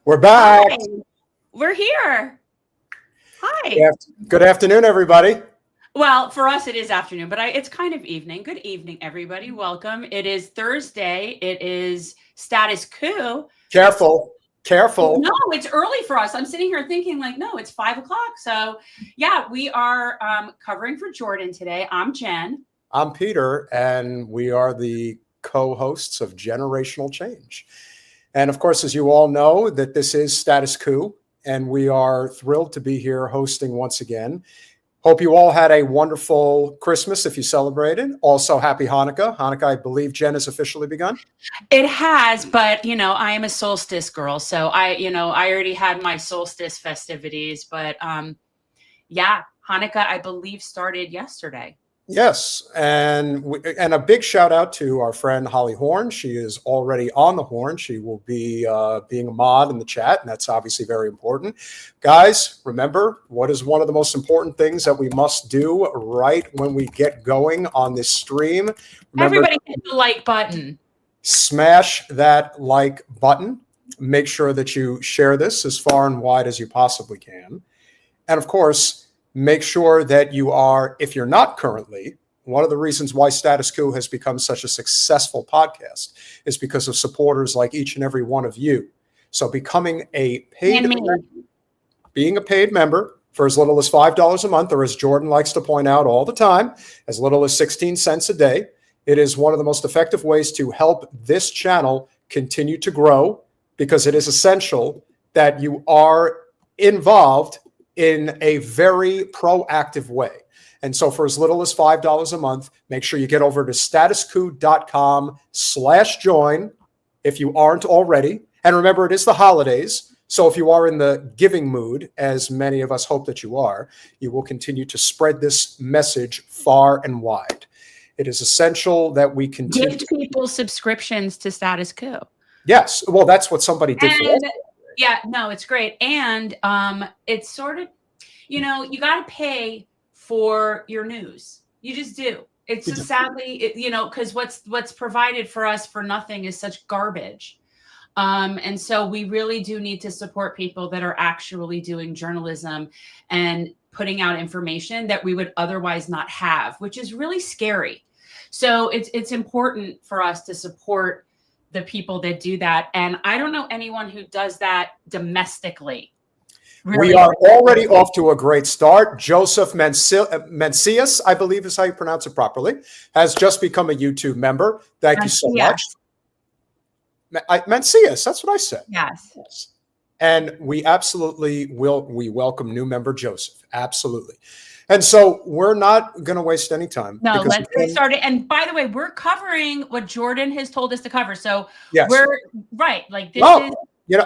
We're back. Hi. We're here. Hi. Good afternoon, everybody. Well, for us, it is afternoon, but it's kind of evening. Good evening, everybody. Welcome. It is Thursday. It is Status Coup. Careful. No, it's early for us. I'm sitting here thinking no, it's 5 o'clock. So yeah, we are covering for Jordan today. I'm Jen. I'm Peter, and we are the co-hosts of Generational Change. And of course, as you all know, that this is Status Coup, and we are thrilled to be here hosting once again. Hope you all had a wonderful Christmas if you celebrated. Also, happy Hanukkah. Hanukkah, I believe, Jen, has officially begun. It has, but I am a solstice girl, so I already had my solstice festivities. But yeah, Hanukkah, I believe, started yesterday. Yes, and a big shout out to our friend Holly Horn. She is already on the horn. She will be being a mod in the chat, and that's obviously very important. Guys, remember, what is one of the most important things that we must do right when we get going on this stream? Remember, everybody hit the like button. Smash that like button. Make sure that you share this as far and wide as you possibly can. And of course, make sure that you are, if you're not currently, one of the reasons why Status Coup has become such a successful podcast is because of supporters like each and every one of you. So becoming a paid member, being a paid member for as little as $5 a month, or as Jordan likes to point out all the time, as little as 16 cents a day, it is one of the most effective ways to help this channel continue to grow, because it is essential that you are involved in a very proactive way. And so for as little as $5 a month, make sure you get over to statuscoup.com/join if you aren't already. And remember, it is the holidays. So if you are in the giving mood, as many of us hope that you are, you will continue to spread this message far and wide. It is essential that we continue. Give people subscriptions to Status Coup. Yes. Well, that's what somebody did for us. Yeah, no, it's great. And it's sort of, you got to pay for your news. You just do. It's just sadly, because what's provided for us for nothing is such garbage. And so we really do need to support people that are actually doing journalism and putting out information that we would otherwise not have, which is really scary. So it's important for us to support the people that do that. And I don't know anyone who does that domestically. Really. We are already off to a great start. Joseph Mencius, I believe is how you pronounce it properly, has just become a YouTube member. Thank you so much. Mencius, that's what I said. Yes. And we absolutely we welcome new member Joseph. Absolutely. And so we're not going to waste any time. No, let's get started. And by the way, we're covering what Jordan has told us to cover. So yes. We're right. Like this is.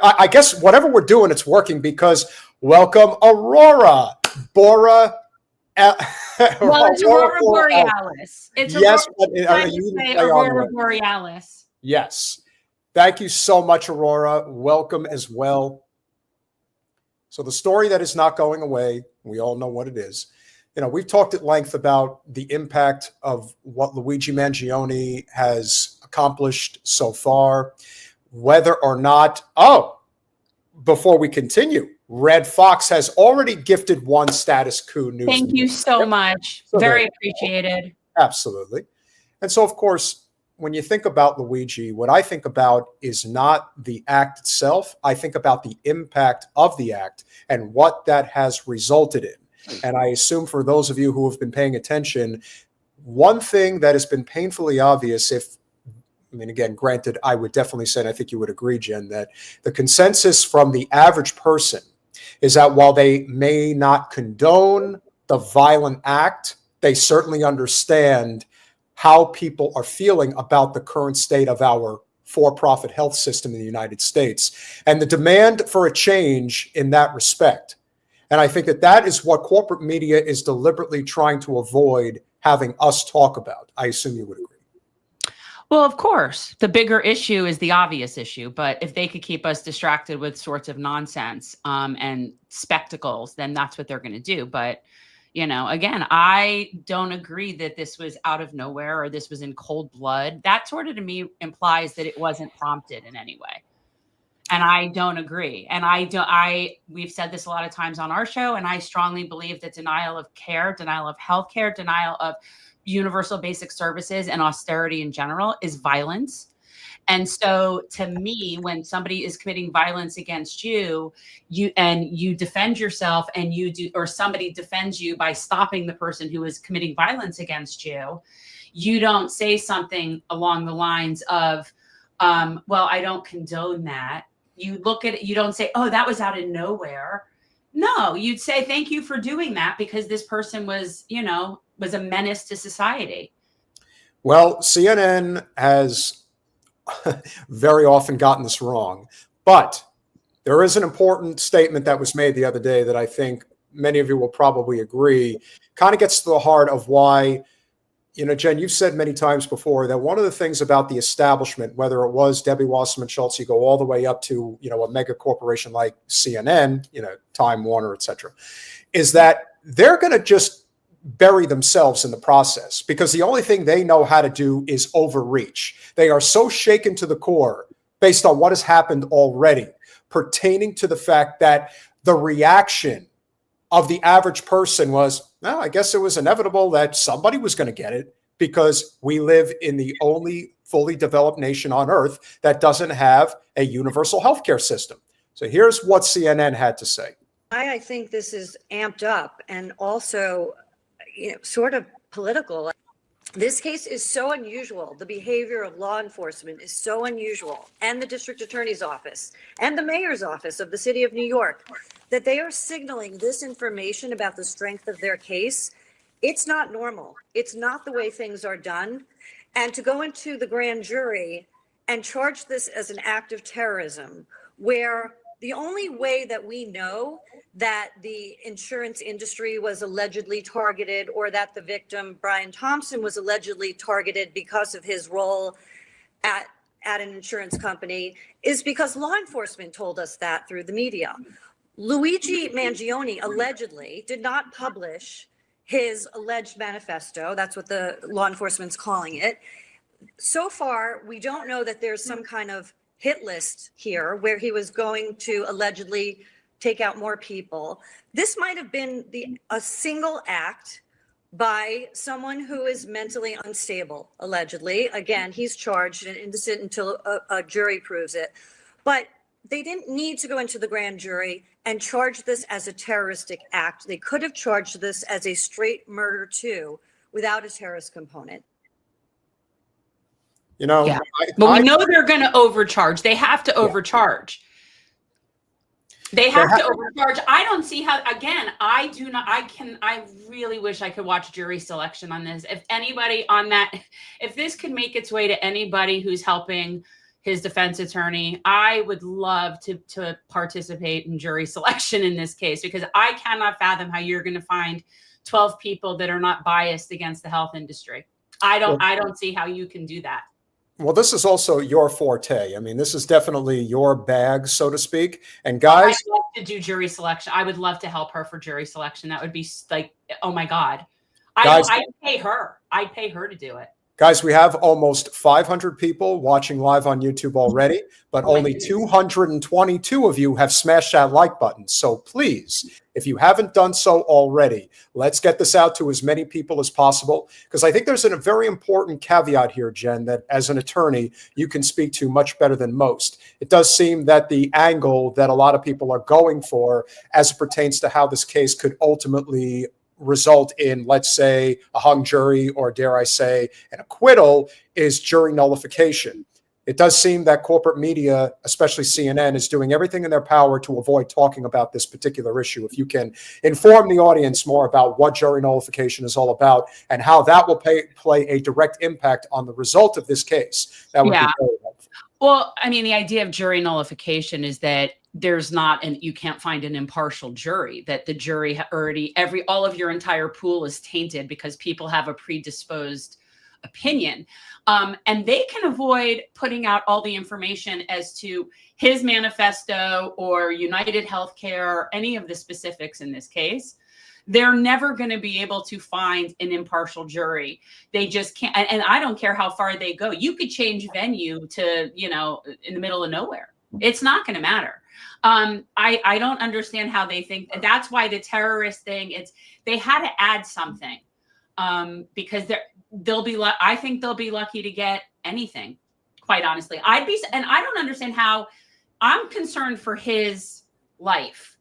I guess whatever we're doing, it's working, because welcome Aurora Bora. Well, it's Aurora Borealis. It's yes, Aurora Borealis. Yes. Thank you so much, Aurora. Welcome as well. So the story that is not going away, we all know what it is. We've talked at length about the impact of what Luigi Mangione has accomplished so far, whether or not, before we continue, Red Fox has already gifted one Status Coup news. Thank you so much. Very appreciated. Absolutely. And so, of course, when you think about Luigi, what I think about is not the act itself. I think about the impact of the act and what that has resulted in. And I assume for those of you who have been paying attention, one thing that has been painfully obvious, again, granted, I would definitely say, and I think you would agree, Jen, that the consensus from the average person is that while they may not condone the violent act, they certainly understand how people are feeling about the current state of our for-profit health system in the United States and the demand for a change in that respect. And I think that is what corporate media is deliberately trying to avoid having us talk about. I assume you would agree. Well, of course, the bigger issue is the obvious issue. But if they could keep us distracted with sorts of nonsense and spectacles, then that's what they're going to do. But, again, I don't agree that this was out of nowhere or this was in cold blood. That sort of, to me, implies that it wasn't prompted in any way. And I don't agree. And we've said this a lot of times on our show, and I strongly believe that denial of care, denial of healthcare, denial of universal basic services and austerity in general is violence. And so to me, when somebody is committing violence against you, you defend yourself, and or somebody defends you by stopping the person who is committing violence against you, you don't say something along the lines of, well, I don't condone that. You look at it, you don't say, oh, that was out of nowhere. No, you'd say, thank you for doing that, because this person was a menace to society. Well, CNN has very often gotten this wrong, but there is an important statement that was made the other day that I think many of you will probably agree kind of gets to the heart of why, Jen, you've said many times before that one of the things about the establishment, whether it was Debbie Wasserman Schultz, you go all the way up to, a mega corporation like CNN, Time Warner, et cetera, is that they're going to just bury themselves in the process, because the only thing they know how to do is overreach. They are so shaken to the core based on what has happened already, pertaining to the fact that the reaction of the average person was, well, I guess it was inevitable that somebody was going to get it, because we live in the only fully developed nation on earth that doesn't have a universal healthcare system. So here's what CNN had to say. I think this is amped up and also, sort of political. This case is so unusual. The behavior of law enforcement is so unusual, and the district attorney's office and the mayor's office of the city of New York, that they are signaling this information about the strength of their case. It's not normal. It's not the way things are done. And to go into the grand jury and charge this as an act of terrorism, where the only way that we know that the insurance industry was allegedly targeted, or that the victim, Brian Thompson, was allegedly targeted because of his role at an insurance company, is because law enforcement told us that through the media. Luigi Mangione allegedly did not publish his alleged manifesto. That's what the law enforcement's calling it. So far, we don't know that there's some kind of hit list here where he was going to allegedly take out more people. This might have been a single act by someone who is mentally unstable, allegedly. Again, he's charged and innocent until a jury proves it. But they didn't need to go into the grand jury and charge this as a terroristic act. They could have charged this as a straight murder too, without a terrorist component. Yeah. But we know they're going to overcharge. They have to overcharge. They have to overcharge. I don't see how, again, I really wish I could watch jury selection on this. If anybody on that, if this could make its way to anybody who's helping his defense attorney, I would love to participate in jury selection in this case, because I cannot fathom how you're going to find 12 people that are not biased against the health industry. I don't see how you can do that. Well, this is also your forte. I mean, this is definitely your bag, so to speak. And guys, I'd love to do jury selection. I would love to help her for jury selection. That would be like, oh my God. I'd pay her. I'd pay her to do it. Guys, we have almost 500 people watching live on YouTube already, but only 222 of you have smashed that like button. So please, if you haven't done so already, let's get this out to as many people as possible, because I think there's a very important caveat here, Jen, that as an attorney, you can speak to much better than most. It does seem that the angle that a lot of people are going for as it pertains to how this case could ultimately result in, let's say, a hung jury, or dare I say, an acquittal, is jury nullification. It does seem that corporate media, especially CNN, is doing everything in their power to avoid talking about this particular issue. If you can inform the audience more about what jury nullification is all about and how that will play a direct impact on the result of this case, that would be very helpful. Well, I mean, the idea of jury nullification is that you can't find an impartial jury, that the jury already, all of your entire pool is tainted because people have a predisposed opinion. And they can avoid putting out all the information as to his manifesto or United Healthcare or any of the specifics in this case. They're never going to be able to find an impartial jury. They just can't. And I don't care how far they go. You could change venue to, in the middle of nowhere. It's not going to matter. I don't understand how they think. That's why the terrorist thing, they had to add something because I think they'll be lucky to get anything, quite honestly. And I don't understand how. I'm concerned for his life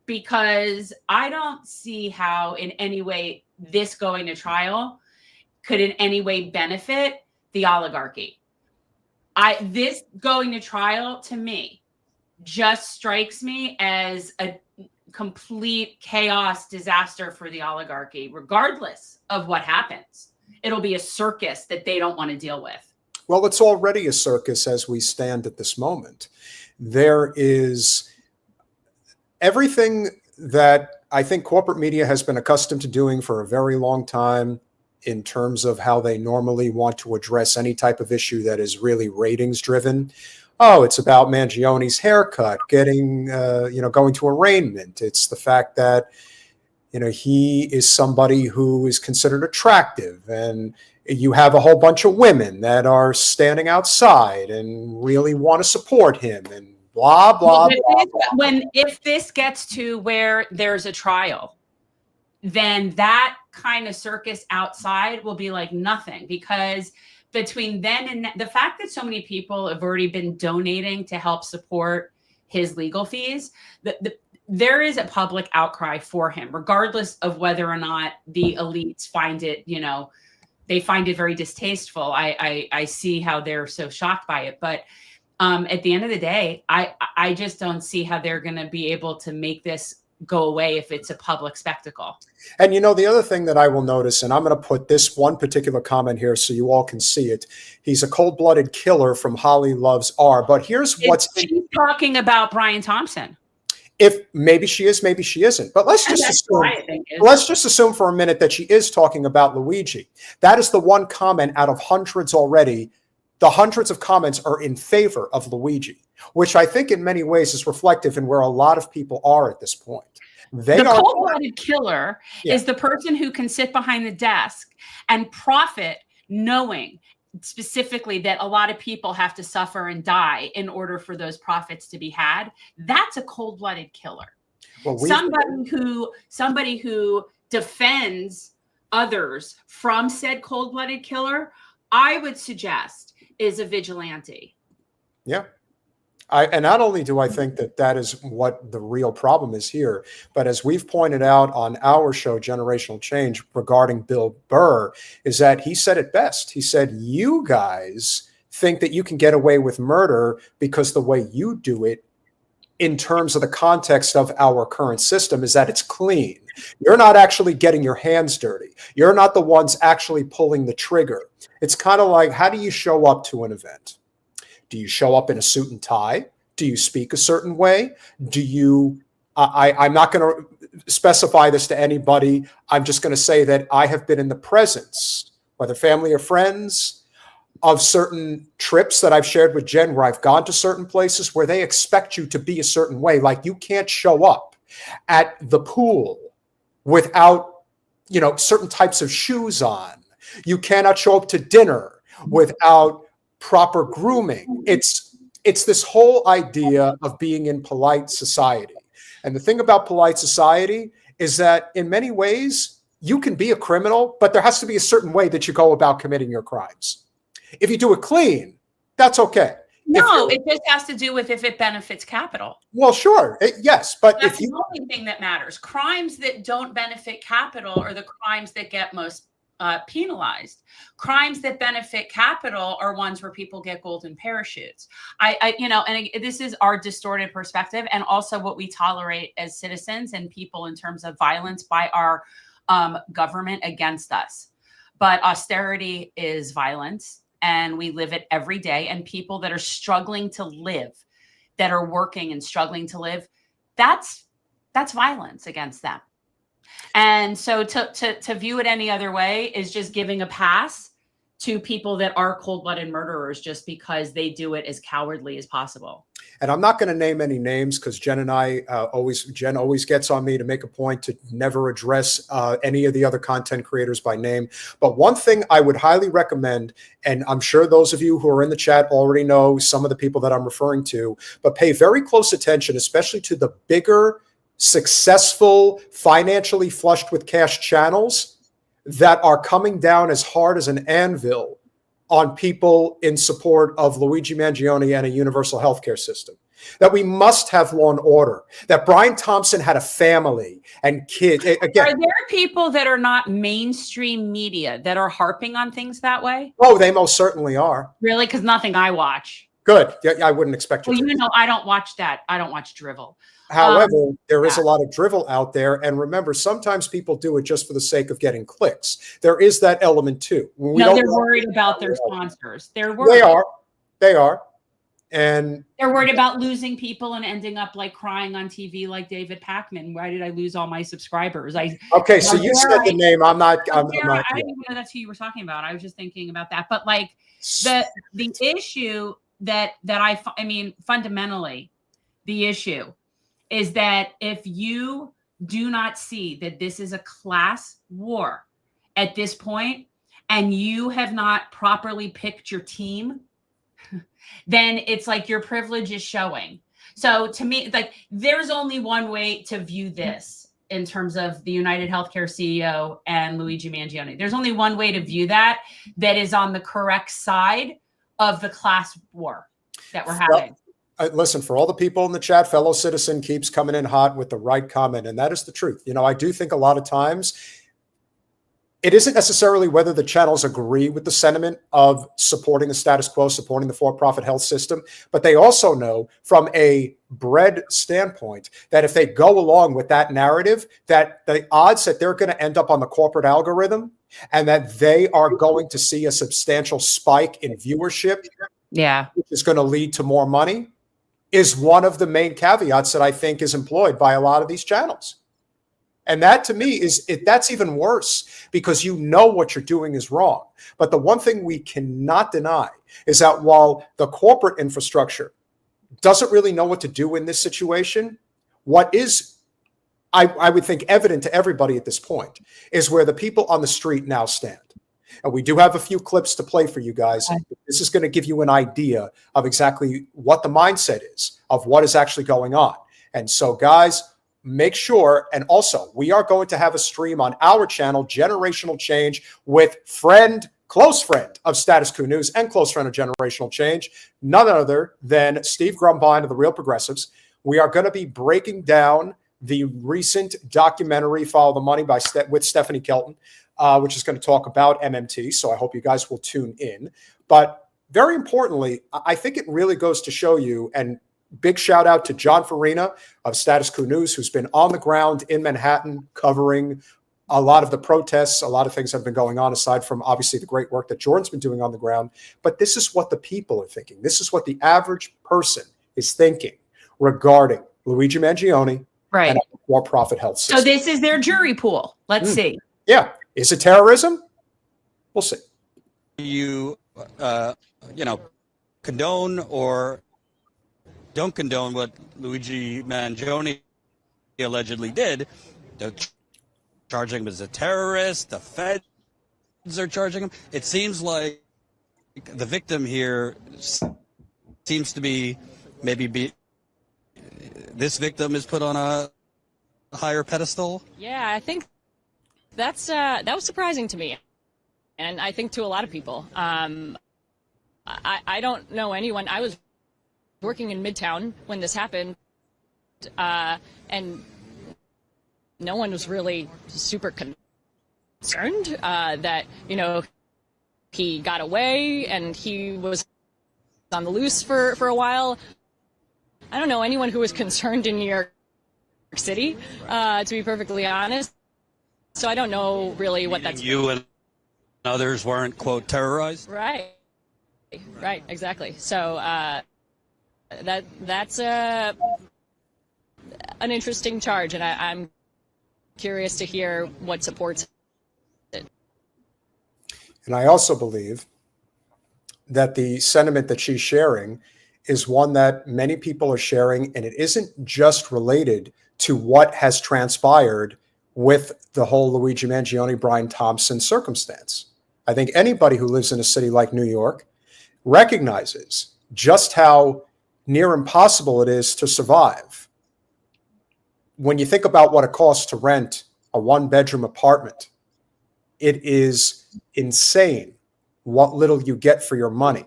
because I don't see how in any way this going to trial could in any way benefit the oligarchy. This going to trial to me just strikes me as a complete chaos disaster for the oligarchy, regardless of what happens. It'll be a circus that they don't want to deal with. Well, it's already a circus as we stand at this moment. There is everything that I think corporate media has been accustomed to doing for a very long time in terms of how they normally want to address any type of issue that is really ratings driven. Oh, it's about Mangione's haircut, getting, going to arraignment. It's the fact that, he is somebody who is considered attractive, and you have a whole bunch of women that are standing outside and really want to support him, and blah, blah, blah. If this gets to where there's a trial, then that kind of circus outside will be like nothing, because between then and the fact that so many people have already been donating to help support his legal fees, there is a public outcry for him, regardless of whether or not the elites find it, they find it very distasteful. I see how they're so shocked by it. But at the end of the day, I just don't see how they're going to be able to make this go away if it's a public spectacle. And the other thing that I will notice, and I'm going to put this one particular comment here so you all can see it. He's a cold-blooded killer from Holly Loves R. But here's what's she's talking about Brian Thompson. If maybe she is, maybe she isn't. But let's just assume for a minute that she is talking about Luigi. That is the one comment out of hundreds already. The hundreds of comments are in favor of Luigi, which I think in many ways is reflective in where a lot of people are at this point. The cold-blooded killer is the person who can sit behind the desk and profit knowing specifically that a lot of people have to suffer and die in order for those profits to be had. That's a cold-blooded killer. Well, somebody who defends others from said cold-blooded killer, I would suggest is a vigilante. Yeah. And not only do I think that is what the real problem is here, but as we've pointed out on our show, Generational Change, regarding Bill Burr, is that he said it best. He said, you guys think that you can get away with murder because the way you do it in terms of the context of our current system is that it's clean. You're not actually getting your hands dirty. You're not the ones actually pulling the trigger. It's kind of like, how do you show up to an event? Do you show up in a suit and tie? Do you speak a certain way? Do you, I'm not going to specify this to anybody. I'm just going to say that I have been in the presence, whether family or friends, of certain trips that I've shared with Jen where I've gone to certain places where they expect you to be a certain way. Like you can't show up at the pool without, certain types of shoes on. You cannot show up to dinner without proper grooming. It's this whole idea of being in polite society. And the thing about polite society is that in many ways, you can be a criminal, but there has to be a certain way that you go about committing your crimes. If you do it clean, that's okay. No, it just has to do with if it benefits capital. Well, sure. Yes. But that's the only thing that matters. Crimes that don't benefit capital are the crimes that get most penalized. Crimes that benefit capital are ones where people get golden parachutes. And this is our distorted perspective, and also what we tolerate as citizens and people in terms of violence by our government against us. But austerity is violence, and we live it every day. And people that are struggling to live, that are working and struggling to live, that's violence against them. And so to view it any other way is just giving a pass to people that are cold-blooded murderers just because they do it as cowardly as possible. And I'm not going to name any names because Jen and I Jen always gets on me to make a point to never address any of the other content creators by name. But one thing I would highly recommend, and I'm sure those of you who are in the chat already know some of the people that I'm referring to, but pay very close attention, especially to the bigger, successful, financially flushed with cash channels that are coming down as hard as an anvil on people in support of Luigi Mangione and a universal healthcare system. That we must have law and order. That Brian Thompson had a family and kids. Again, are there people that are not mainstream media that are harping on things that way? Oh, they most certainly are. Really? Because nothing I watch. Good. Yeah, I wouldn't expect you Well, to. you know, I don't watch that. I don't watch drivel. However, there is a lot of drivel out there. And remember, sometimes people do it just for the sake of getting clicks. There is that element too. No, they're worried about their sponsors. They're worried. They are. And they're worried about losing people and ending up like crying on TV like David Pakman. Why did I lose all my subscribers? Okay, so you said the name. I'm not. I didn't even know that's who you were talking about. I was just thinking about that. But like the issue that I mean, fundamentally, the issue is that if you do not see that this is a class war at this point, and you have not properly picked your team, then it's like your privilege is showing. So to me, like there's only one way to view this in terms of the United Healthcare CEO and Luigi Mangione. There's only one way to view that is on the correct side of the class war that we're having. Listen, for all the people in the chat, fellow citizen keeps coming in hot with the right comment, and that is the truth. You know, I do think a lot of times it isn't necessarily whether the channels agree with the sentiment of supporting the status quo, supporting the for-profit health system, but they also know from a bread standpoint that if they go along with that narrative, that the odds that they're going to end up on the corporate algorithm and that they are going to see a substantial spike in viewership, which is going to lead to more money, is one of the main caveats that I think is employed by a lot of these channels. And that to me that's even worse because you know what you're doing is wrong. But the one thing we cannot deny is that while the corporate infrastructure doesn't really know what to do in this situation, what is, I would think, evident to everybody at this point is where the people on the street now stand. And we do have a few clips to play for you guys. This is going to give you an idea of exactly what the mindset is of what is actually going on. And so, guys, make sure, and also we are going to have a stream on our channel, Generational Change, with close friend of Status Coup News and close friend of Generational Change, none other than Steve Grumbine of The Real Progressives. We are going to be breaking down the recent documentary, Follow the Money, with Stephanie Kelton, which is going to talk about MMT. So I hope you guys will tune in. But very importantly, I think it really goes to show you, and big shout out to John Farina of Status Coup News, who's been on the ground in Manhattan covering a lot of the protests, a lot of things have been going on aside from obviously the great work that Jordan's been doing on the ground. But this is what the people are thinking. This is what the average person is thinking regarding Luigi Mangione and a for-profit health system. So this is their jury pool. Let's see. Yeah. Is it terrorism? We'll see. You condone or don't condone what Luigi Mangione allegedly did. They're charging him as a terrorist. The feds are charging him. It seems like the victim here seems to be this victim is put on a higher pedestal. Yeah, I think that was surprising to me, and I think to a lot of people. I don't know anyone. I was working in Midtown when this happened, and no one was really super concerned that he got away and he was on the loose for a while. I don't know anyone who was concerned in New York City, to be perfectly honest. So I don't know really what that's. You and others weren't, quote, terrorized? Right, exactly. So that's an interesting charge, and I'm curious to hear what supports it. And I also believe that the sentiment that she's sharing is one that many people are sharing, and it isn't just related to what has transpired with the whole Luigi Mangione, Brian Thompson circumstance. I think anybody who lives in a city like New York recognizes just how near impossible it is to survive. When you think about what it costs to rent a one-bedroom apartment, it is insane what little you get for your money.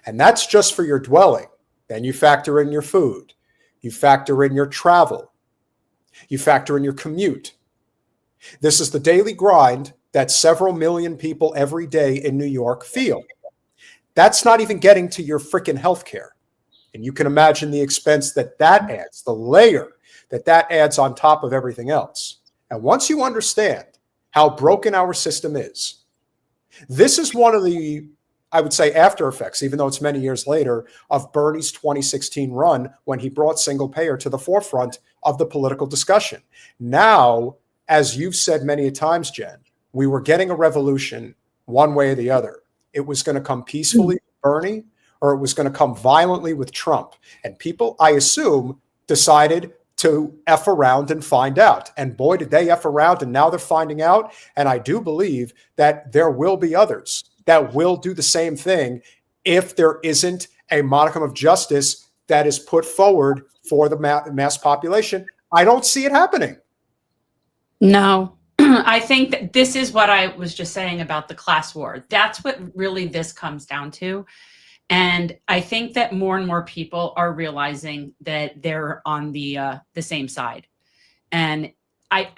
And that's just for your dwelling. Then you factor in your food, you factor in your travel, you factor in your commute. This is the daily grind that several million people every day in New York feel. That's not even getting to your freaking healthcare. And you can imagine the expense that adds, the layer that adds on top of everything else. And once you understand how broken our system is, this is one of the, I would say, after effects, even though it's many years later, of Bernie's 2016 run when he brought single payer to the forefront of the political discussion. Now, as you've said many times, Jen, we were getting a revolution one way or the other. It was going to come peacefully with Bernie, or it was going to come violently with Trump. And people, I assume, decided to F around and find out. And boy, did they F around, and now they're finding out. And I do believe that there will be others that will do the same thing if there isn't a modicum of justice that is put forward for the mass population. I don't see it happening. No, I think that this is what I was just saying about the class war. That's what really this comes down to. And I think that more and more people are realizing that they're on the same side. And I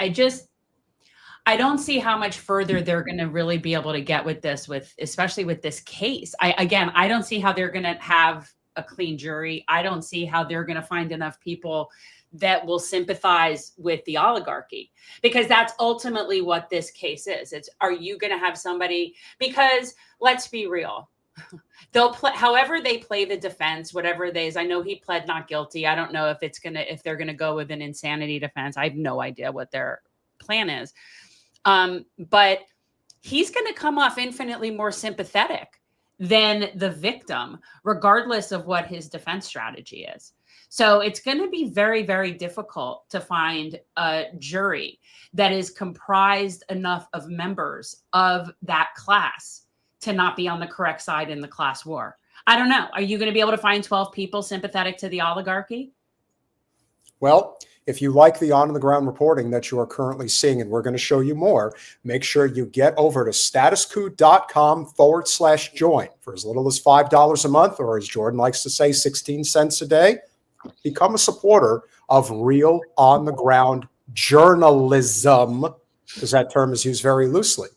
don't see how much further they're going to really be able to get with this, especially with this case. I don't see how they're going to have a clean jury. I don't see how they're going to find enough people that will sympathize with the oligarchy, because that's ultimately what this case is. Are you going to have somebody, because let's be real, they'll play however they play the defense, whatever it is. I know he pled not guilty. I don't know if they're going to go with an insanity defense. I have no idea what their plan is. But he's going to come off infinitely more sympathetic than the victim, regardless of what his defense strategy is. So it's going to be very, very difficult to find a jury that is comprised enough of members of that class to not be on the correct side in the class war. I don't know. Are you going to be able to find 12 people sympathetic to the oligarchy? Well, if you like the on-the-ground reporting that you are currently seeing, and we're going to show you more, make sure you get over to statuscoup.com/join for as little as $5 a month, or as Jordan likes to say, 16 cents a day. Become a supporter of real on-the-ground journalism, because that term is used very loosely.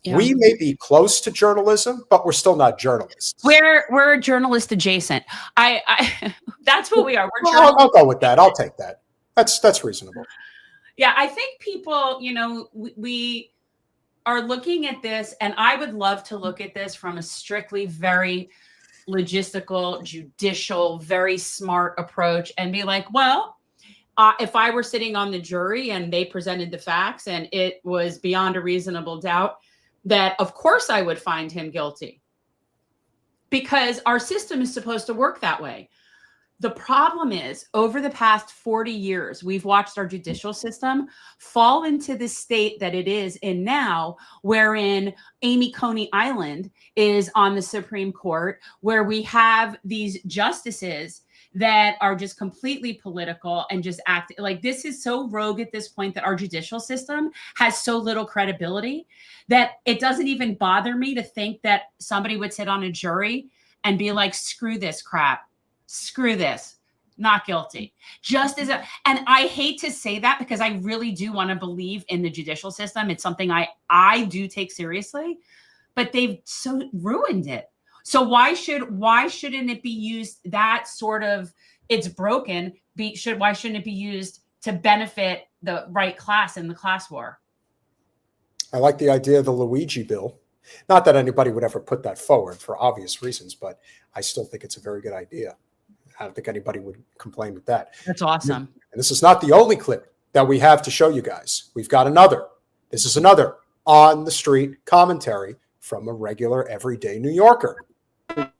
Yeah. We may be close to journalism, but we're still not journalists. We're journalist adjacent. I that's what we are. I'll go with that. I'll take that. That's reasonable. Yeah, I think people, we are looking at this, and I would love to look at this from a strictly very logistical, judicial, very smart approach and be like, well, if I were sitting on the jury and they presented the facts and it was beyond a reasonable doubt, that of course I would find him guilty, because our system is supposed to work that way. The problem is, over the past 40 years, we've watched our judicial system fall into the state that it is in now, wherein Amy Coney Island is on the Supreme Court, where we have these justices that are just completely political and just act like this is so rogue at this point that our judicial system has so little credibility that it doesn't even bother me to think that somebody would sit on a jury and be like, screw this crap. Screw this, not guilty. And I hate to say that, because I really do want to believe in the judicial system. It's something I do take seriously, but they've so ruined it. So why shouldn't it be used that sort of, it's broken, why shouldn't it be used to benefit the right class in the class war? I like the idea of the Luigi bill. Not that anybody would ever put that forward for obvious reasons, but I still think it's a very good idea. I don't think anybody would complain with that. That's awesome. And this is not the only clip that we have to show you guys. We've got another. This is another on the street commentary from a regular, everyday New Yorker.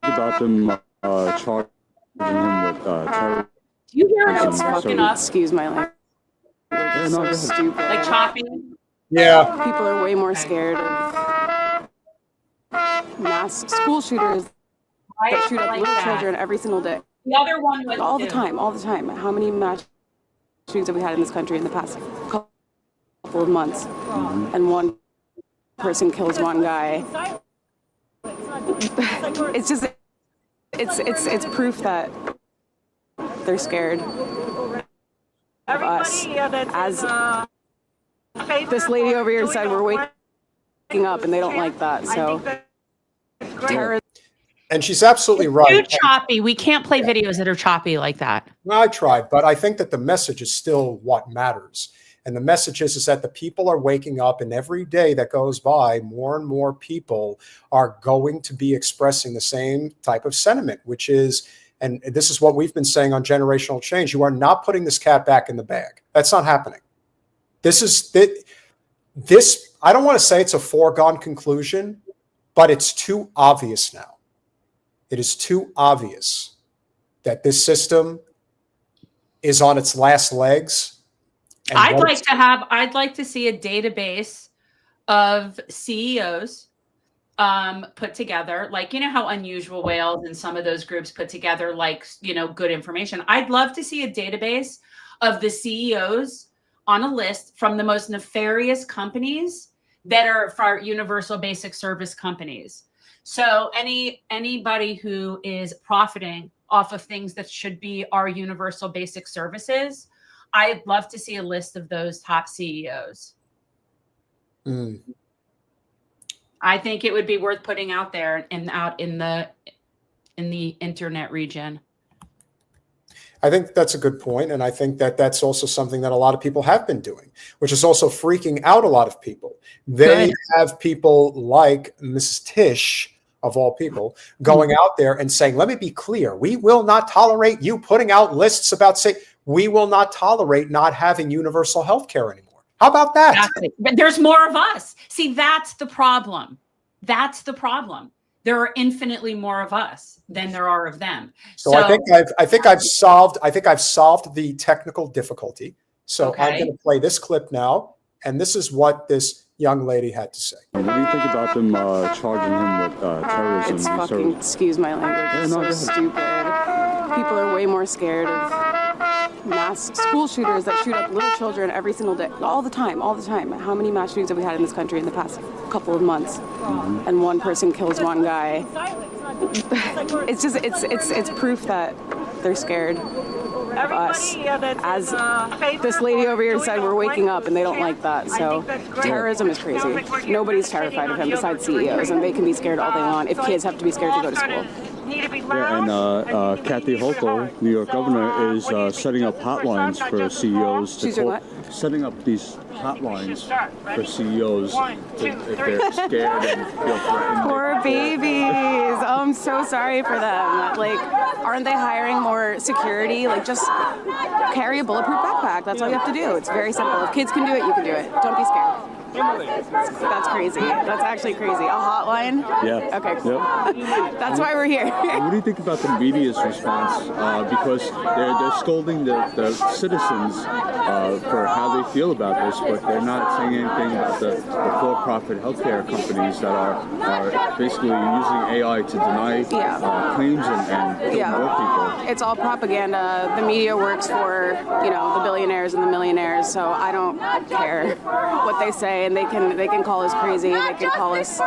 About them charging him with terrorism. Do you hear it smoking up? Excuse my language. It's so stupid. Like choppy? Yeah. People are way more scared of mass school shooters that shoot up like little that. children every single day. The other one was All the time. How many mass shootings have we had in this country in the past couple of months? And one person kills one guy. It's just, it's proof that they're scared of us. As this lady over here said, we're waking up, and they don't like that. So, terrorism. And she's absolutely right. Too choppy. We can't play videos that are choppy like that. Well, I tried, but I think that the message is still what matters. And the message is that the people are waking up, and every day that goes by, more and more people are going to be expressing the same type of sentiment, which is, and this is what we've been saying on Generational Change, you are not putting this cat back in the bag. That's not happening. This, I don't want to say it's a foregone conclusion, but it's too obvious now. It is too obvious that this system is on its last legs. I'd like to see a database of CEOs put together, like, you know, how Unusual Whales and some of those groups put together, like, you know, good information. I'd love to see a database of the CEOs on a list from the most nefarious companies that are for universal basic service companies. So anybody who is profiting off of things that should be our universal basic services, I'd love to see a list of those top CEOs. I think it would be worth putting out there and out in the internet region. I think that's a good point, and I think that that's also something that a lot of people have been doing, which is also freaking out a lot of people. They have people like Mrs. Tish, of all people, going out there and saying, let me be clear, we will not tolerate you putting out lists about, say, we will not tolerate not having universal health care anymore. How about that? Exactly. But there's more of us. See, that's the problem. That's the problem. There are infinitely more of us than there are of them. So I think I've solved the technical difficulty. So I'm going to play this clip now, and this is what this young lady had to say. What do you think about them charging him with terrorism? It's fucking, excuse my language, it's so stupid. People are way more scared of mass school shooters that shoot up little children every single day. All the time. How many mass shootings have we had in this country in the past couple of months? And one person kills one guy. It's just, it's proof that they're scared of us. As this lady over here said, we're waking up, and they don't like that. So terrorism is crazy. Nobody's terrified of him besides CEOs, and they can be scared all they want if kids have to be scared to go to school. Yeah, and Kathy Hochul, New York governor, is setting up hotlines for CEOs to call, setting up these hotlines for CEOs if they're scared and feel threatened. Poor babies. Oh, I'm so sorry for them. Like, aren't they hiring more security? Like, just carry a bulletproof backpack. That's all you have to do. It's very simple. If kids can do it, you can do it. Don't be scared. That's crazy. That's actually crazy. A hotline? Yeah. Okay, cool. Yep. That's why we're here. What do you think about the media's response? Because they're scolding the citizens for how they feel about this, but they're not saying anything about the for-profit healthcare companies that are basically using AI to deny claims and kill more people. It's all propaganda. The media works for, you know, the billionaires and the millionaires, so I don't care what they say. And they can call us crazy, they can call us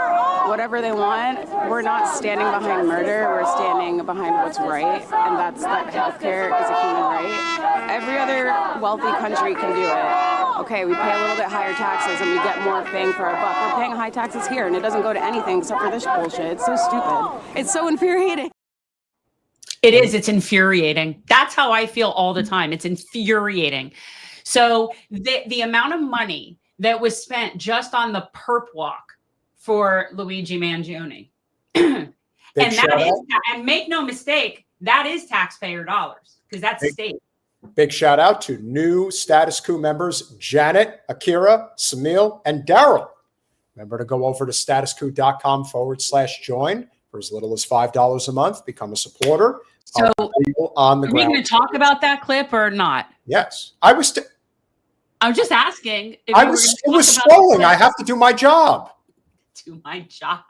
whatever they want. We're not standing behind murder, we're standing behind what's right, and that's that healthcare is a human right. Every other wealthy country can do it. Okay, we pay a little bit higher taxes and we get more bang for our buck. We're paying high taxes here and it doesn't go to anything except for this bullshit. It's so stupid. It's so infuriating. It is. It's infuriating. That's how I feel all the time. It's infuriating. So the amount of money that was spent just on the perp walk for Luigi Mangione. and make no mistake, that is taxpayer dollars because that's state. Big shout out to new Status Coup members, Janet, Akira, Samil, and Daryl. Remember to go over to statuscoup.com/join for as little as $5 a month. Become a supporter. So on the are we ground. going to talk about that clip or not? Yes. I'm just asking. It was scrolling. I have to do my job. Do my job.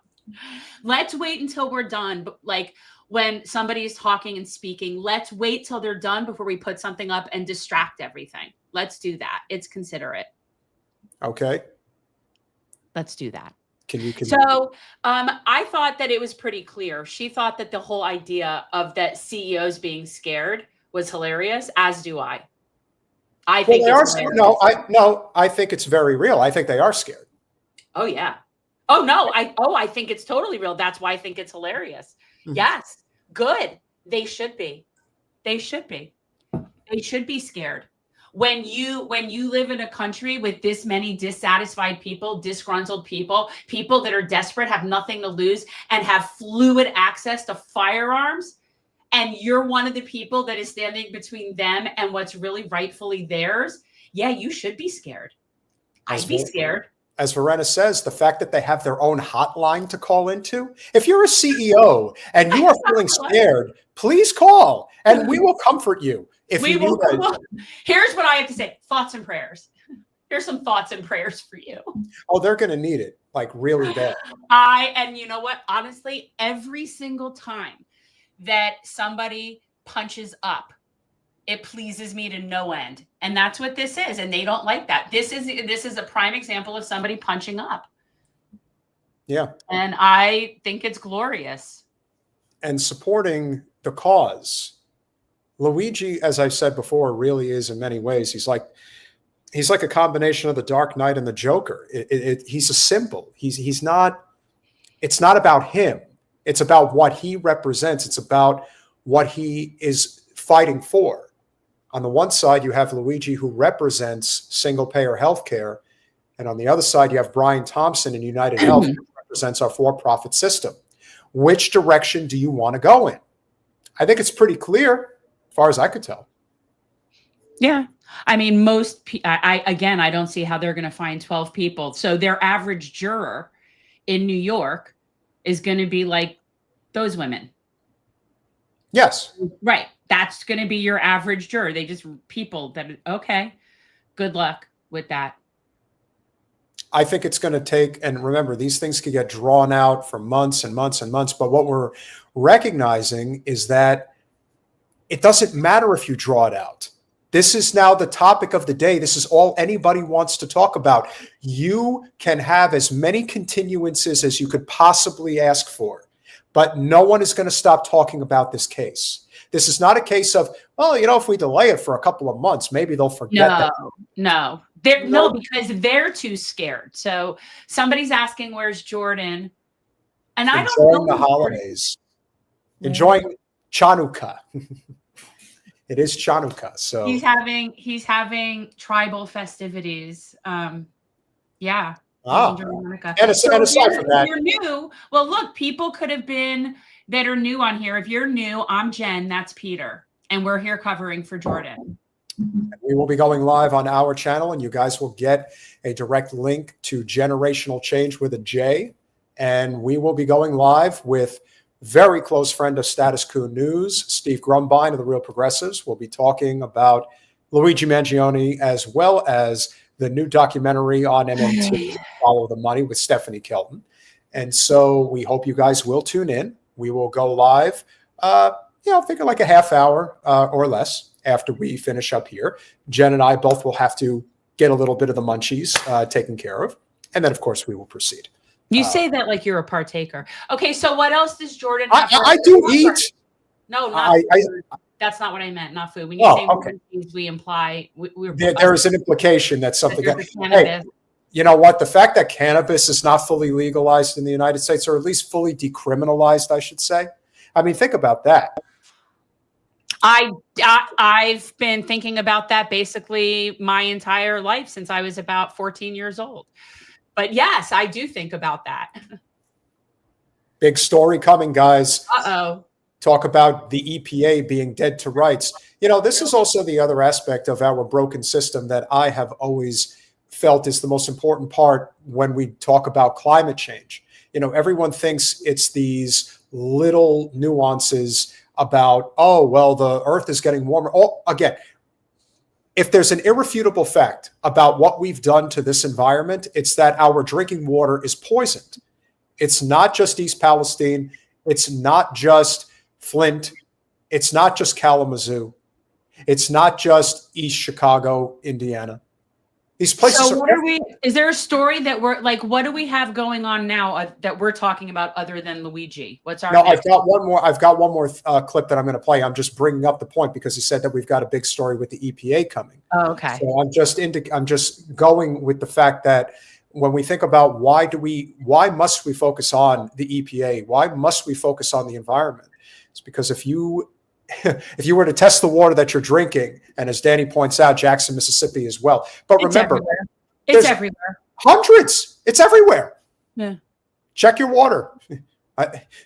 Let's wait until we're done. But like when somebody's talking and speaking, let's wait till they're done before we put something up and distract everything. Let's do that. It's considerate. Okay. Let's do that. Can you? So I thought that it was pretty clear. She thought that the whole idea of that CEOs being scared was hilarious, as do I. I think I think it's very real. I think they are scared. Oh yeah. Oh no. I think it's totally real. That's why I think it's hilarious. Mm-hmm. Yes. Good. They should be. They should be. They should be scared. When you live in a country with this many dissatisfied people, disgruntled people, people that are desperate, have nothing to lose, and have fluid access to firearms, and you're one of the people that is standing between them and what's really rightfully theirs, yeah, you should be scared. I'd be scared. As Verena says, the fact that they have their own hotline to call into. If you're a CEO and you are feeling scared, please call and we will comfort you. Here's what I have to say. Thoughts and prayers. Here's some thoughts and prayers for you. Oh, they're going to need it, like really bad. And you know what? Honestly, every single time that somebody punches up, it pleases me to no end. And that's what this is. And they don't like that. This is a prime example of somebody punching up. Yeah. And I think it's glorious. And supporting the cause. Luigi, as I've said before, really is in many ways. He's like a combination of the Dark Knight and the Joker. He's a symbol. He's not. It's not about him. It's about what he represents. It's about what he is fighting for. On the one side, you have Luigi, who represents single-payer healthcare, and on the other side, you have Brian Thompson in United Health, who represents our for-profit system. Which direction do you want to go in? I think it's pretty clear. As far as I could tell. Yeah. I mean, I don't see how they're going to find 12 people. So their average juror in New York is going to be like those women. Yes. Right. That's going to be your average juror. They just people that, okay, good luck with that. I think it's going to take, and remember, these things could get drawn out for months and months and months. But what we're recognizing is that it doesn't matter if you draw it out. This is now the topic of the day. This is all anybody wants to talk about. You can have as many continuances as you could possibly ask for, but no one is going to stop talking about this case. This is not a case of, well, if we delay it for a couple of months, maybe they'll forget that. No, because they're too scared. So somebody's asking, where's Jordan? And I don't know. Enjoying the holidays. Enjoying Chanukah. It is Chanukah. So he's having tribal festivities. Yeah. And aside from that, you're new. Well, look, people could have been that are new on here. If you're new, I'm Jen. That's Peter, and we're here covering for Jordan. We will be going live on our channel, and you guys will get a direct link to Generational Change with a J. And we will be going live with very close friend of Status Coup News, Steve Grumbine of the Real Progressives. We'll be talking about Luigi Mangione as well as the new documentary on MMT, Follow the Money, with Stephanie Kelton. And so we hope you guys will tune in. We will go live, thinking like a half hour or less after we finish up here. Jen and I both will have to get a little bit of the munchies taken care of. And then, of course, we will proceed. You say that like you're a partaker. Okay, so what else does Jordan have? I do eat. No, not food. That's not what I meant, not food. When you say munchies, we imply there is an implication that something. Hey, you know what? The fact that cannabis is not fully legalized in the United States, or at least fully decriminalized, I should say. I mean, think about that. I've been thinking about that basically my entire life since I was about 14 years old. But yes, I do think about that. Big story coming, guys. Uh-oh. Talk about the EPA being dead to rights. This is also the other aspect of our broken system that I have always felt is the most important part when we talk about climate change. Everyone thinks it's these little nuances about, oh, well, the earth is getting warmer. Oh, again, if there's an irrefutable fact about what we've done to this environment, it's that our drinking water is poisoned. It's not just East Palestine. It's not just Flint. It's not just Kalamazoo. It's not just East Chicago, Indiana. These places. So is there a story that what do we have going on now that we're talking about other than Luigi? What's our? No, I've got one more clip that I'm going to play. I'm just bringing up the point because he said that we've got a big story with the EPA coming. Oh, okay. So I'm just going with the fact that when we think about why must we focus on the EPA? Why must we focus on the environment? It's because if you were to test the water that you're drinking, and as Danny points out, Jackson, Mississippi as well. But remember, it's everywhere. Hundreds. It's everywhere. Yeah. Check your water.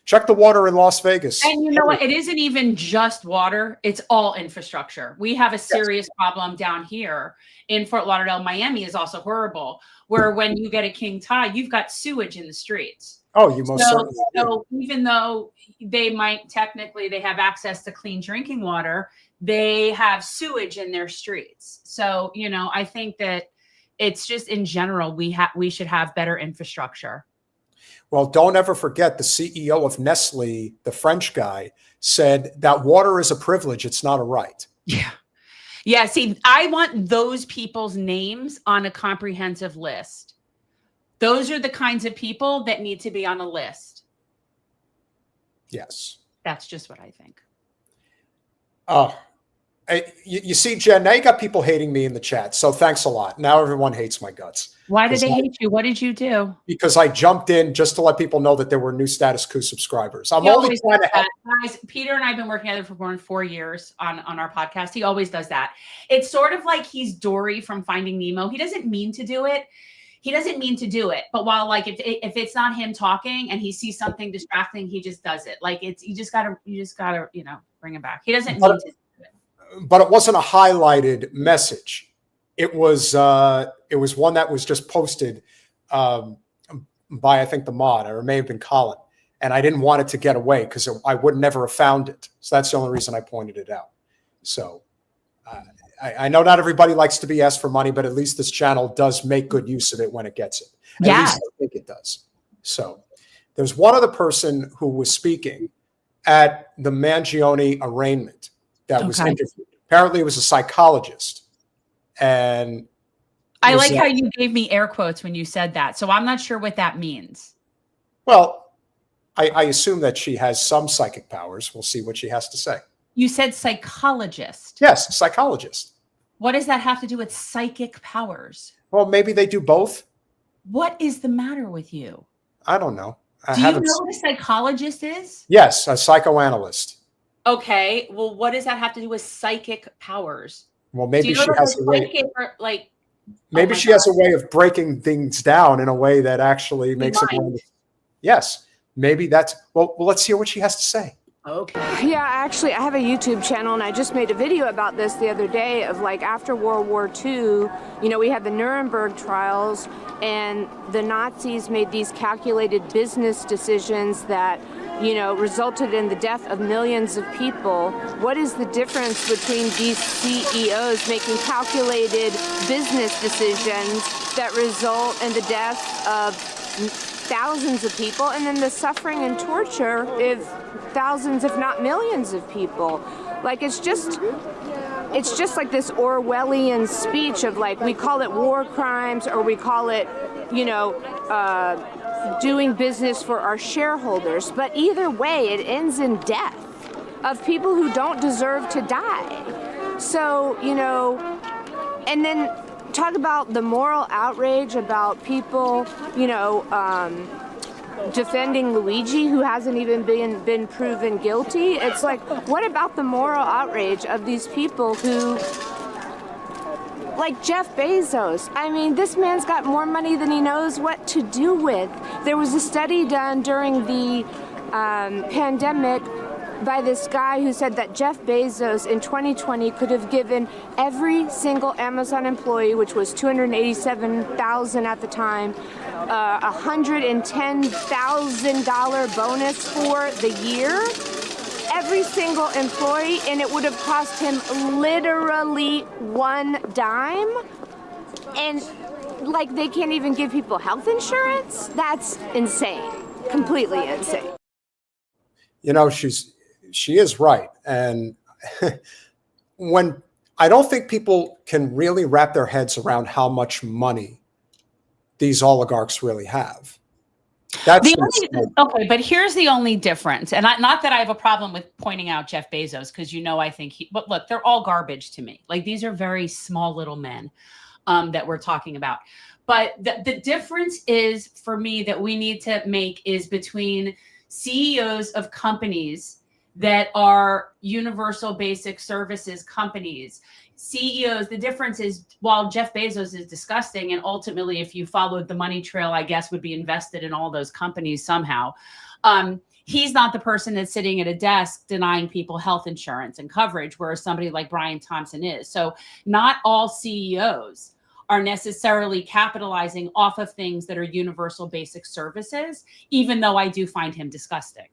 Check the water in Las Vegas. And you know what? It isn't even just water. It's all infrastructure. We have a serious problem down here in Fort Lauderdale. Miami is also horrible, where when you get a king tide, you've got sewage in the streets. Oh, you most certainly do. So even though they have access to clean drinking water, they have sewage in their streets. So, I think that it's just in general, we should have better infrastructure. Well, don't ever forget the CEO of Nestle, the French guy, said that water is a privilege. It's not a right. Yeah. Yeah. See, I want those people's names on a comprehensive list. Those are the kinds of people that need to be on a list. Yes. That's just what I think. You see, Jen, now you got people hating me in the chat. So thanks a lot. Now everyone hates my guts. Why did they hate you? What did you do? Because I jumped in just to let people know that there were new Status Coup subscribers. I'm only trying to help. Guys, Peter and I have been working together for more than 4 years on our podcast. He always does that. It's sort of like he's Dory from Finding Nemo. He doesn't mean to do it. But while if it's not him talking and he sees something distracting, he just does it. You just gotta bring him back. He doesn't mean to do it. But it wasn't a highlighted message. It was one that was just posted by, I think, the mod, or it may have been Colin. And I didn't want it to get away because I would never have found it. So that's the only reason I pointed it out. So I know not everybody likes to be asked for money, but at least this channel does make good use of it when it gets it. At least I think it does. So there's one other person who was speaking at the Mangione arraignment that was interviewed. Apparently it was a psychologist. And I like how you gave me air quotes when you said that. So I'm not sure what that means. Well, I assume that she has some psychic powers. We'll see what she has to say. You said psychologist. Yes, psychologist. What does that have to do with psychic powers? Well, maybe they do both. What is the matter with you? I don't know. Do you know what a psychologist is? Yes, a psychoanalyst. Okay. Well, what does that have to do with psychic powers? Well, maybe she has a way. Maybe she has a way of breaking things down in a way that actually makes it more. Yes, maybe that's. Well, let's hear what she has to say. Okay. Yeah, actually, I have a YouTube channel, and I just made a video about this the other day of after World War II, we had the Nuremberg trials, and the Nazis made these calculated business decisions that, resulted in the death of millions of people. What is the difference between these CEOs making calculated business decisions that result in the death of thousands of people, and then the suffering and torture of thousands, if not millions of people? It's just like this Orwellian speech of we call it war crimes, or we call it, doing business for our shareholders. But either way, it ends in death of people who don't deserve to die. So, and then talk about the moral outrage about people, defending Luigi, who hasn't even been proven guilty. It's what about the moral outrage of these people who, like Jeff Bezos? I mean, this man's got more money than he knows what to do with. There was a study done during the pandemic by this guy who said that Jeff Bezos in 2020 could have given every single Amazon employee, which was 287,000 at the time, $110,000 bonus for the year. Every single employee, and it would have cost him literally one dime. And like they can't even give people health insurance? That's insane. Completely insane. You know, she is right. And when I don't think people can really wrap their heads around how much money these oligarchs really have. That's okay, but here's the only difference. And not that I have a problem with pointing out Jeff Bezos, because, you know, I think but look, they're all garbage to me. Like, these are very small little men that we're talking about. But the difference is, for me, that we need to make is between CEOs of companies that are universal basic services companies. CEOs, the difference is, while Jeff Bezos is disgusting, and ultimately, if you followed the money trail, I guess would be invested in all those companies somehow. He's not the person that's sitting at a desk denying people health insurance and coverage, whereas somebody like Brian Thompson is. So not all CEOs are necessarily capitalizing off of things that are universal basic services, even though I do find him disgusting.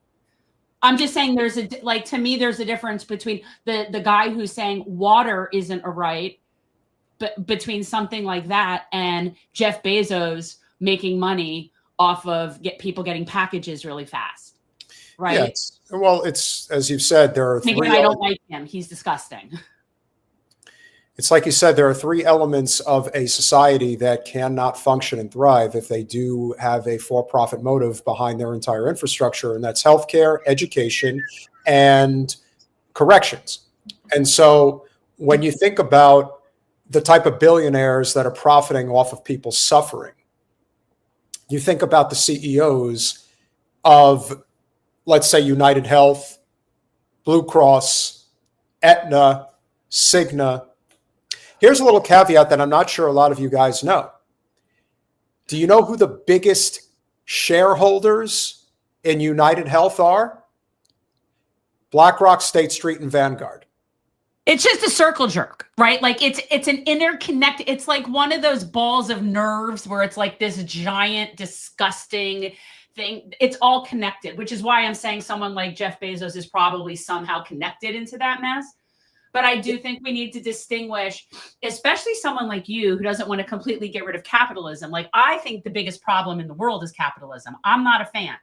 I'm just saying to me, there's a difference between the guy who's saying water isn't a right, but between something like that and Jeff Bezos making money off of people getting packages really fast. Right. Yeah, it's as you've said, there are three. I don't like him. He's disgusting. It's like you said, there are three elements of a society that cannot function and thrive if they do have a for-profit motive behind their entire infrastructure, and that's healthcare, education, and corrections. And so when you think about the type of billionaires that are profiting off of people's suffering, you think about the CEOs of, let's say, United Health, Blue Cross, Aetna, Cigna. Here's a little caveat that I'm not sure a lot of you guys know. Do you know who the biggest shareholders in United Health are? BlackRock, State Street, and Vanguard. It's just a circle jerk, right? Like it's an interconnected, it's like one of those balls of nerves where it's like this giant, disgusting thing. It's all connected, which is why I'm saying someone like Jeff Bezos is probably somehow connected into that mess. But I do think we need to distinguish, especially someone like you who doesn't want to completely get rid of capitalism. Like, I think the biggest problem in the world is capitalism. I'm not a fan.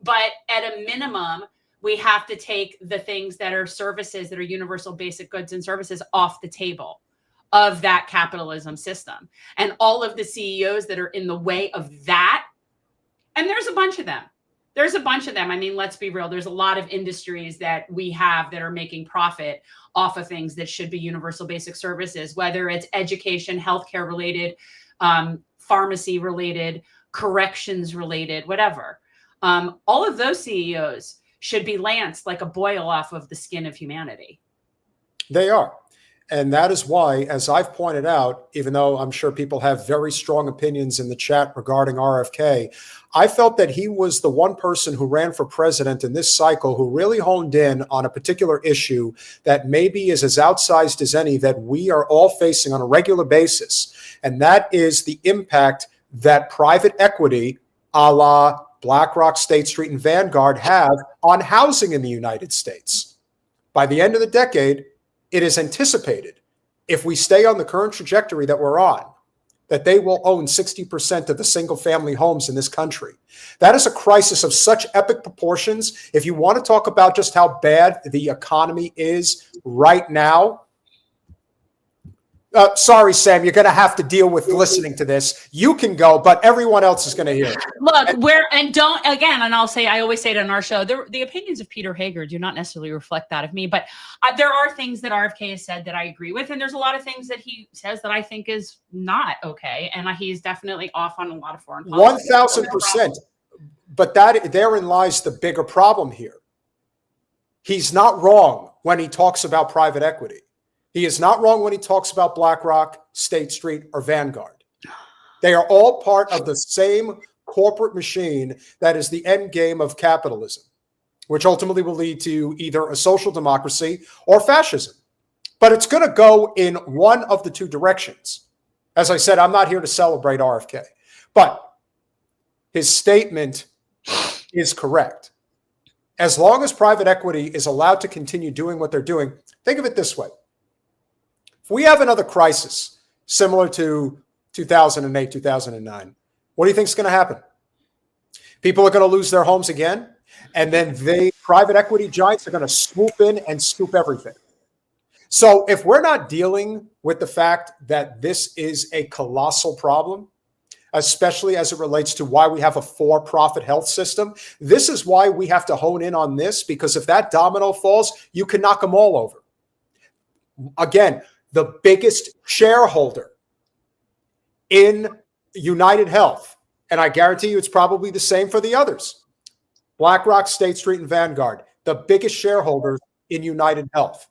But at a minimum, we have to take the things that are services that are universal basic goods and services off the table of that capitalism system. And all of the CEOs that are in the way of that, and there's a bunch of them. There's a bunch of them. I mean, let's be real. There's a lot of industries that we have that are making profit off of things that should be universal basic services, whether it's education, healthcare related, pharmacy related, corrections related, whatever. All of those CEOs should be lanced like a boil off of the skin of humanity. They are. And that is why, as I've pointed out, even though I'm sure people have very strong opinions in the chat regarding RFK, I felt that he was the one person who ran for president in this cycle who really honed in on a particular issue that maybe is as outsized as any that we are all facing on a regular basis. And that is the impact that private equity, a la BlackRock, State Street, and Vanguard, have on housing in the United States. By the end of the decade, it is anticipated, if we stay on the current trajectory that we're on, that they will own 60% of the single-family homes in this country. That is a crisis of such epic proportions. If you want to talk about just how bad the economy is right now, sorry, Sam, you're going to have to deal with listening to this. You can go, but everyone else is going to hear it. Look, and I'll say, I always say it on our show, the opinions of Peter Hager do not necessarily reflect that of me, but there are things that RFK has said that I agree with. And there's a lot of things that he says that I think is not okay. And he's definitely off on a lot of foreign policy. 1,000%. But therein lies the bigger problem here. He's not wrong when he talks about private equity. He is not wrong when he talks about BlackRock, State Street, or Vanguard. They are all part of the same corporate machine that is the end game of capitalism. which ultimately will lead to either a social democracy or fascism. But it's going to go in one of the two directions. As I said, I'm not here to celebrate RFK, but his statement is correct. As long as private equity is allowed to continue doing what they're doing, think of it this way. If we have another crisis similar to 2008, 2009, what do you think is going to happen? People are going to lose their homes again, and then private equity giants are going to swoop in and scoop everything. So if we're not dealing with the fact that this is a colossal problem, especially as it relates to why we have a for-profit health system, this is why we have to hone in on this, because if that domino falls, you can knock them all over. Again, the biggest shareholder in United Health, and I guarantee you it's probably the same for the others, BlackRock, State Street, and Vanguard, the biggest shareholders in United Health.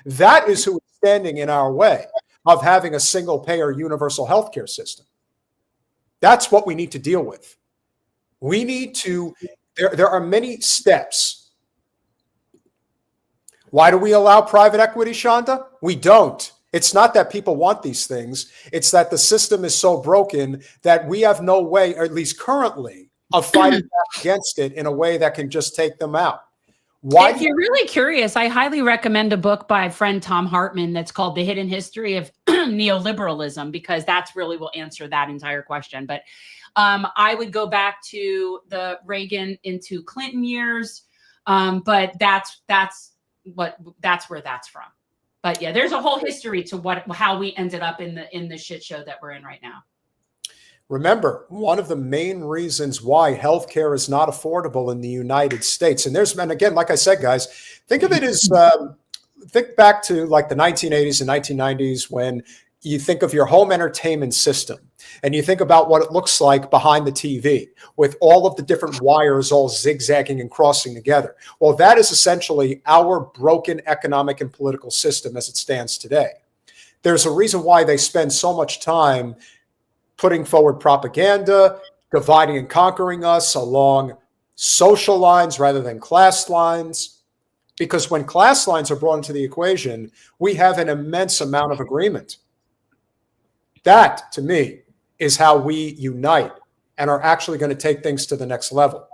That is who is standing in our way of having a single-payer universal healthcare system. That's what we need to deal with. We need to, there are many steps. Why do we allow private equity, Shonda? We don't. It's not that people want these things. It's that the system is so broken that we have no way, or at least currently, of fighting back against it in a way that can just take them out. If you're really curious, I highly recommend a book by friend Tom Hartman that's called The Hidden History of Neoliberalism, because that's really will answer that entire question. But I would go back to the Reagan into Clinton years, but that's where that's from. But yeah, there's a whole history to how we ended up in the shit show that we're in right now. Remember, one of the main reasons why healthcare is not affordable in the United States, and again, like I said, guys, think of it as, think back to like the 1980s and 1990s when you think of your home entertainment system and you think about what it looks like behind the TV with all of the different wires all zigzagging and crossing together. Well, that is essentially our broken economic and political system as it stands today. There's a reason why they spend so much time putting forward propaganda, dividing and conquering us along social lines rather than class lines. Because when class lines are brought into the equation, we have an immense amount of agreement. That, to me, is how we unite and are actually going to take things to the next level.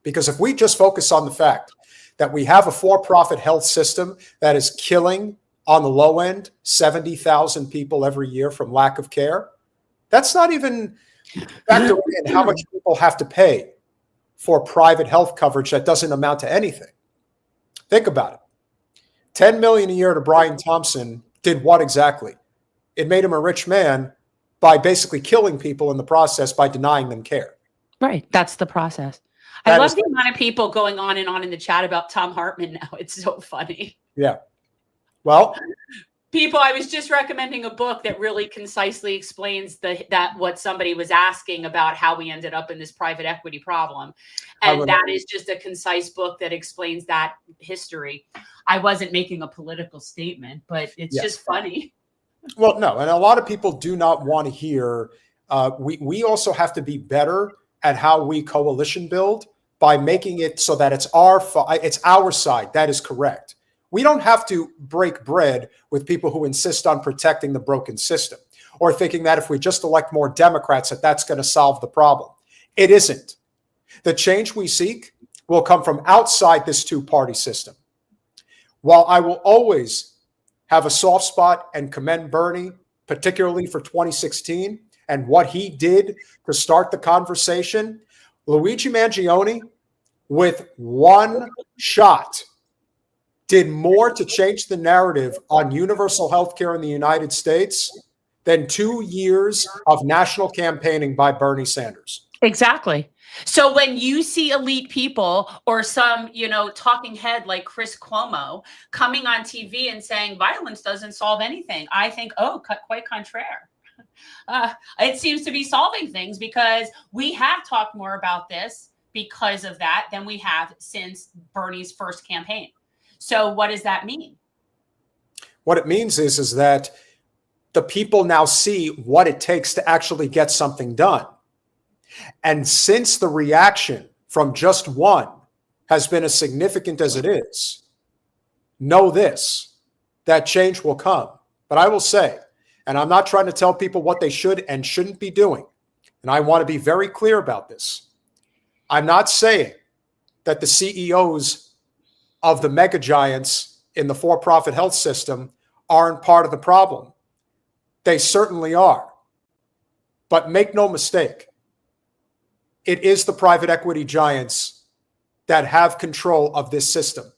Because if we just focus on the fact that we have a for-profit health system that is killing, on the low end, 70,000 people every year from lack of care, that's not even factoring in how much people have to pay for private health coverage that doesn't amount to anything. Think about it. $10 million a year to Brian Thompson did what exactly? It made him a rich man by basically killing people in the process by denying them care. Right. That's the process. I love the amount of people going on and on in the chat about Tom Hartman now. It's so funny. Yeah. Well, people, I was just recommending a book that really concisely explains that what somebody was asking about how we ended up in this private equity problem. And that is just a concise book that explains that history. I wasn't making a political statement, but it's just funny. Well, no. And a lot of people do not want to hear. We also have to be better at how we coalition build by making it so that it's our side. That is correct. We don't have to break bread with people who insist on protecting the broken system or thinking that if we just elect more Democrats, that's going to solve the problem. It isn't. The change we seek will come from outside this two-party system. While I will always have a soft spot and commend Bernie, particularly for 2016 and what he did to start the conversation, Luigi Mangione, with one shot, did more to change the narrative on universal health care in the United States than 2 years of national campaigning by Bernie Sanders. Exactly. So when you see elite people or some, talking head like Chris Cuomo coming on TV and saying violence doesn't solve anything, I think, quite contraire. It seems to be solving things because we have talked more about this because of that than we have since Bernie's first campaign. So what does that mean? What it means is that the people now see what it takes to actually get something done. And since the reaction from just one has been as significant as it is, know this, that change will come. But I will say, and I'm not trying to tell people what they should and shouldn't be doing, and I want to be very clear about this. I'm not saying that the CEOs of the mega giants in the for-profit health system aren't part of the problem. They certainly are. But make no mistake, it is the private equity giants that have control of this system.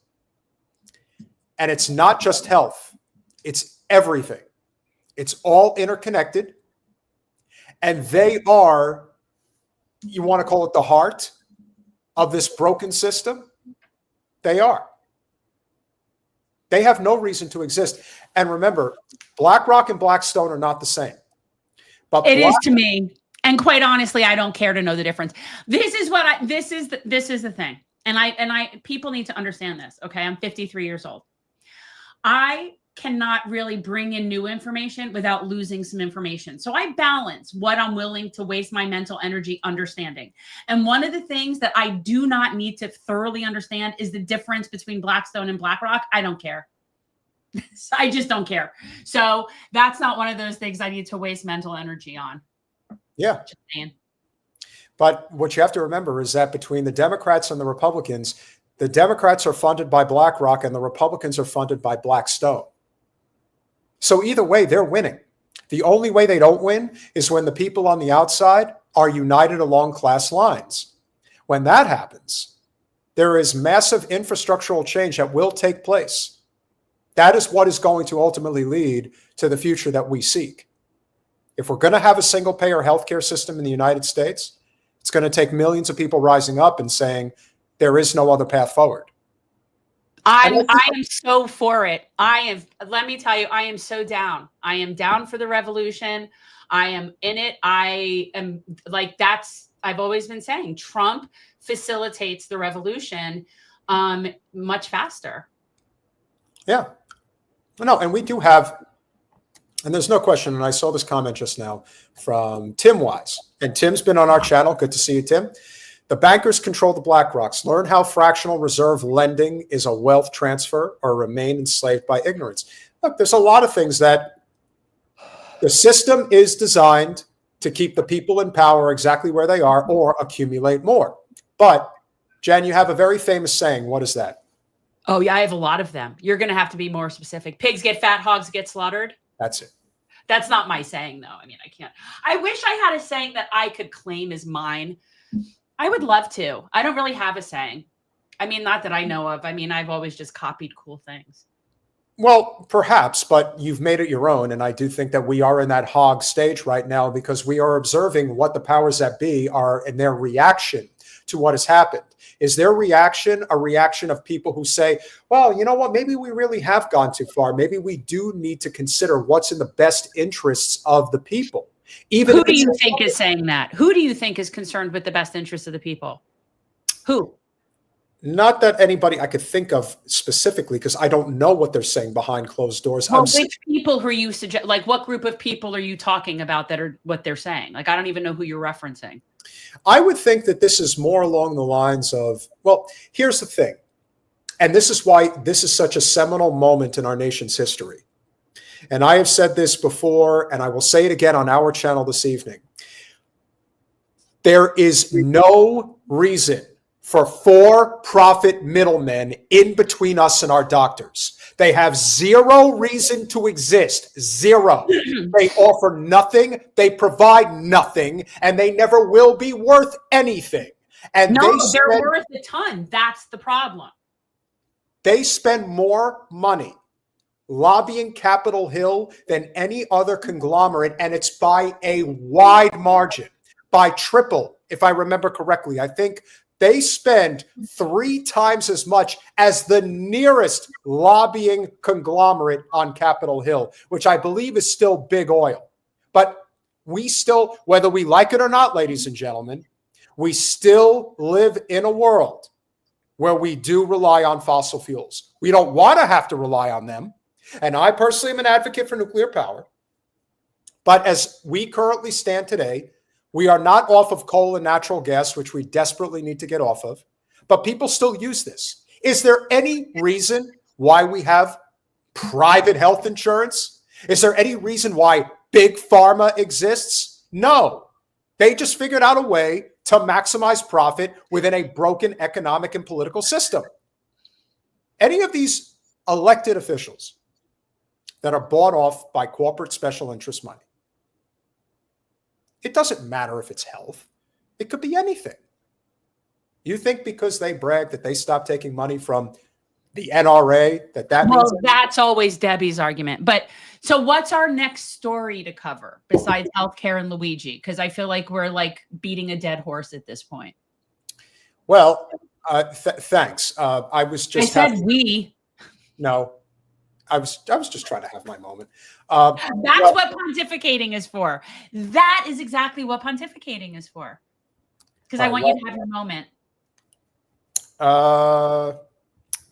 And it's not just health, it's everything. It's all interconnected. And they are, you want to call it the heart of this broken system? They are. They have no reason to exist. And remember, BlackRock and Blackstone are not the same. But it is to me. And quite honestly, I don't care to know the difference. This is the thing. And people need to understand this. Okay. I'm 53 years old. I cannot really bring in new information without losing some information. So I balance what I'm willing to waste my mental energy understanding. And one of the things that I do not need to thoroughly understand is the difference between Blackstone and BlackRock. I don't care. I just don't care. So that's not one of those things I need to waste mental energy on. Yeah. But what you have to remember is that between the Democrats and the Republicans, the Democrats are funded by BlackRock and the Republicans are funded by Blackstone. So either way, they're winning. The only way they don't win is when the people on the outside are united along class lines. When that happens, there is massive infrastructural change that will take place. That is what is going to ultimately lead to the future that we seek. If we're going to have a single-payer healthcare system in the United States, it's going to take millions of people rising up and saying there is no other path forward. I am so for it. Let me tell you, I am so down. I am down for the revolution. I am in it. I am like, I've always been saying Trump facilitates the revolution much faster. Yeah. No, and we do have, and there's no question, and I saw this comment just now from Tim Wise, and Tim's been on our channel. Good to see you, Tim. The bankers control the BlackRocks. Learn how fractional reserve lending is a wealth transfer or remain enslaved by ignorance. Look, there's a lot of things that the system is designed to keep the people in power exactly where they are or accumulate more. But, Jen, you have a very famous saying. What is that? Oh, yeah, I have a lot of them. You're going to have to be more specific. Pigs get fat, hogs get slaughtered. That's it. That's not my saying, though. I mean, I can't. I wish I had a saying that I could claim as mine. I would love to. I don't really have a saying. I mean, not that I know of. I mean, I've always just copied cool things. Well, perhaps, but you've made it your own. And I do think that we are in that hog stage right now because we are observing what the powers that be are in their reaction to what has happened. Is their reaction a reaction of people who say, well, you know what, maybe we really have gone too far. Maybe we do need to consider what's in the best interests of the people. Even who do you think is saying that? Who do you think is concerned with the best interests of the people? Who? Not that anybody I could think of specifically, because I don't know what they're saying behind closed doors. Well, which people who you suggest, like what group of people are you talking about that are what they're saying? Like, I don't even know who you're referencing. I would think that this is more along the lines of, well, here's the thing. And this is why this is such a seminal moment in our nation's history. And I have said this before, and I will say it again on our channel this evening. There is no reason for for-profit middlemen in between us and our doctors. They have zero reason to exist. Zero. They offer nothing. They provide nothing. And they never will be worth anything. And no, they're worth a ton. That's the problem. They spend more money lobbying Capitol Hill than any other conglomerate, and it's by a wide margin, by triple, if I remember correctly. I think they spend 3 times as much as the nearest lobbying conglomerate on Capitol Hill, which I believe is still big oil. But we still, whether we like it or not, ladies and gentlemen, we still live in a world where we do rely on fossil fuels. We don't want to have to rely on them. And I personally am an advocate for nuclear power. But as we currently stand today, we are not off of coal and natural gas, which we desperately need to get off of. but people still use this. Is there any reason why we have private health insurance? Is there any reason why big pharma exists? No. They just figured out a way to maximize profit within a broken economic and political system. Any of these elected officials that are bought off by corporate special interest money, it doesn't matter if it's health. It could be anything. You think because they brag that they stopped taking money from the NRA, that means that's always Debbie's argument. But so what's our next story to cover besides healthcare and Luigi? Because I feel like we're like beating a dead horse at this point. Well, thanks. I was just. I said we. No, I was just trying to have my moment. That's what pontificating is for. That is exactly what pontificating is for. Because I want you to have your moment.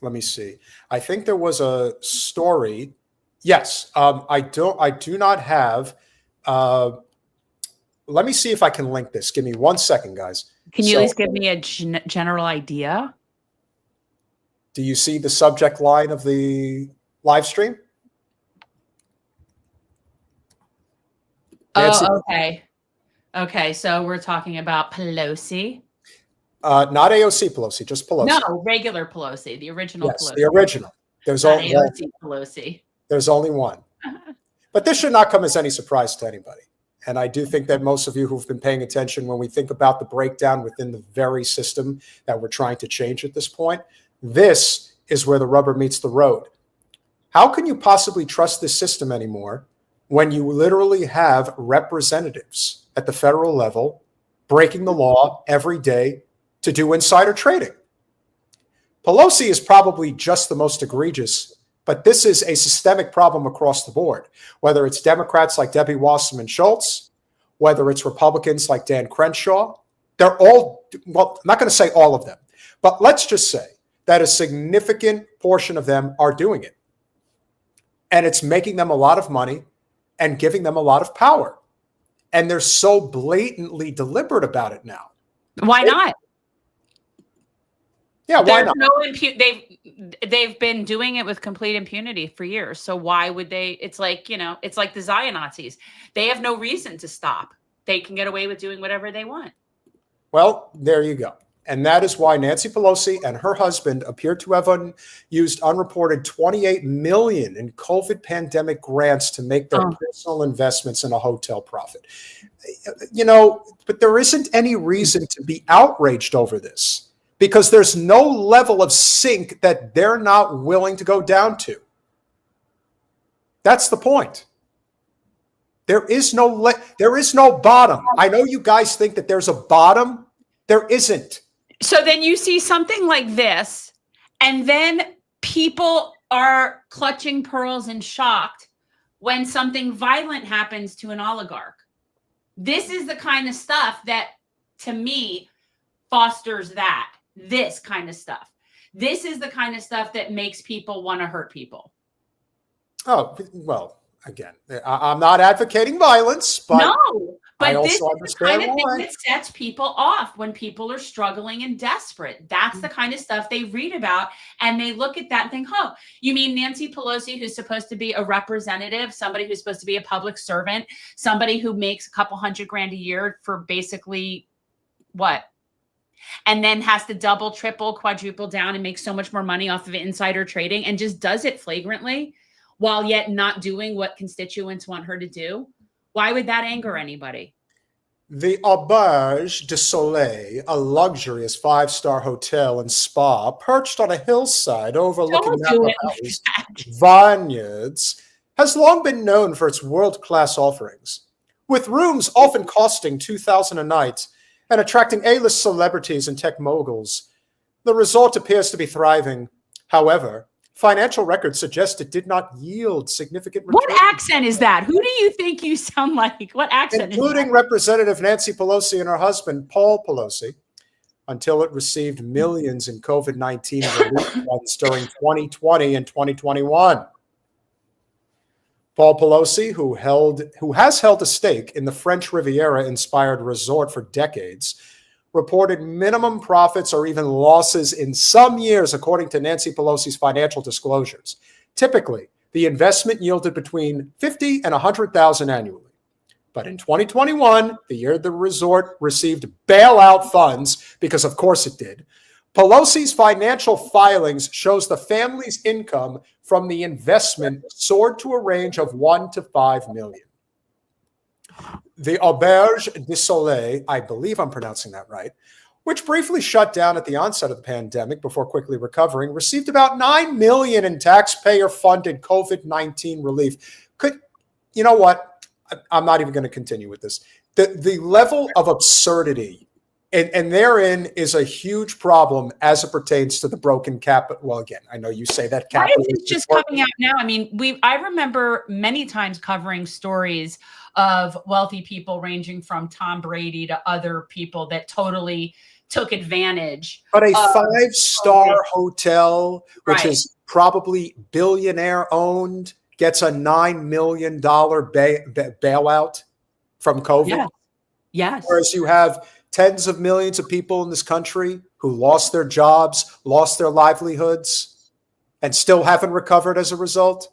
Let me see. I think there was a story. Yes. I do not have. Let me see if I can link this. Give me 1 second, guys. Can you at least give me a general idea? Do you see the subject line of the live stream? Nancy? Oh, okay. Okay, so we're talking about Pelosi. Not AOC Pelosi, just Pelosi. No, regular Pelosi, the original Pelosi. The original. There's not only AOC Pelosi. There's only one. But this should not come as any surprise to anybody. And I do think that most of you who've been paying attention, when we think about the breakdown within the very system that we're trying to change at this point, this is where the rubber meets the road. How can you possibly trust this system anymore when you literally have representatives at the federal level breaking the law every day to do insider trading? Pelosi is probably just the most egregious, but this is a systemic problem across the board, whether it's Democrats like Debbie Wasserman Schultz, whether it's Republicans like Dan Crenshaw. They're all, well, I'm not going to say all of them, but let's just say that a significant portion of them are doing it. And it's making them a lot of money and giving them a lot of power. And they're so blatantly deliberate about it now. Why not? Yeah, why not? They've been doing it with complete impunity for years. So why would they? It's like, it's like the Zion Nazis. They have no reason to stop. They can get away with doing whatever they want. Well, there you go. And that is why Nancy Pelosi and her husband appear to have used unreported $28 million in COVID pandemic grants to make their personal investments in a hotel profit. But there isn't any reason to be outraged over this, because there's no level of sink that they're not willing to go down to. That's the point. There is no bottom. I know you guys think that there's a bottom. There isn't. So then you see something like this, and then people are clutching pearls and shocked when something violent happens to an oligarch. This is the kind of stuff that, to me, fosters that. This kind of stuff. This is the kind of stuff that makes people want to hurt people. Oh, well, again, I'm not advocating violence, but no, but this is the kind of thing why. that sets people off when people are struggling and desperate. That's the kind of stuff they read about, and they look at that and think, oh, you mean Nancy Pelosi, who's supposed to be a representative, somebody who's supposed to be a public servant, somebody who makes a couple $100,000 a year for basically what? And then has to double, triple, quadruple down and make so much more money off of insider trading and just does it flagrantly while yet not doing what constituents want her to do. Why would that anger anybody? The Auberge du Soleil, a luxurious 5-star hotel and spa perched on a hillside overlooking Napa Valley's vineyards, has long been known for its world-class offerings, with rooms often costing $2,000 a night and attracting A-list celebrities and tech moguls. The resort appears to be thriving. However, financial records suggest it did not yield significant returns. What accent is that? Who do you think you sound like? What accent is that? Including Representative Nancy Pelosi and her husband, Paul Pelosi, until it received millions in COVID-19 relief funds during 2020 and 2021. Paul Pelosi, who has held a stake in the French Riviera-inspired resort for decades, reported minimum profits or even losses in some years, according to Nancy Pelosi's financial disclosures. Typically, the investment yielded between $50,000 and $100,000 annually. But in 2021, the year the resort received bailout funds, because of course it did, Pelosi's financial filings shows the family's income from the investment soared to a range of $1 to $5 million. The Auberge du Soleil, I believe I'm pronouncing that right, which briefly shut down at the onset of the pandemic before quickly recovering, received about $9 million in taxpayer-funded COVID-19 relief. You know what? I'm not even going to continue with this. The level of absurdity, and therein is a huge problem as it pertains to the broken capital. Well, again, I know you say that capital is just coming out now. I mean, I remember many times covering stories of wealthy people ranging from Tom Brady to other people that totally took advantage. But a five-star hotel, which Right. is probably billionaire owned, gets a $9 million bailout from COVID. Yes. Yes. Whereas you have tens of millions of people in this country who lost their jobs, lost their livelihoods, and still haven't recovered as a result.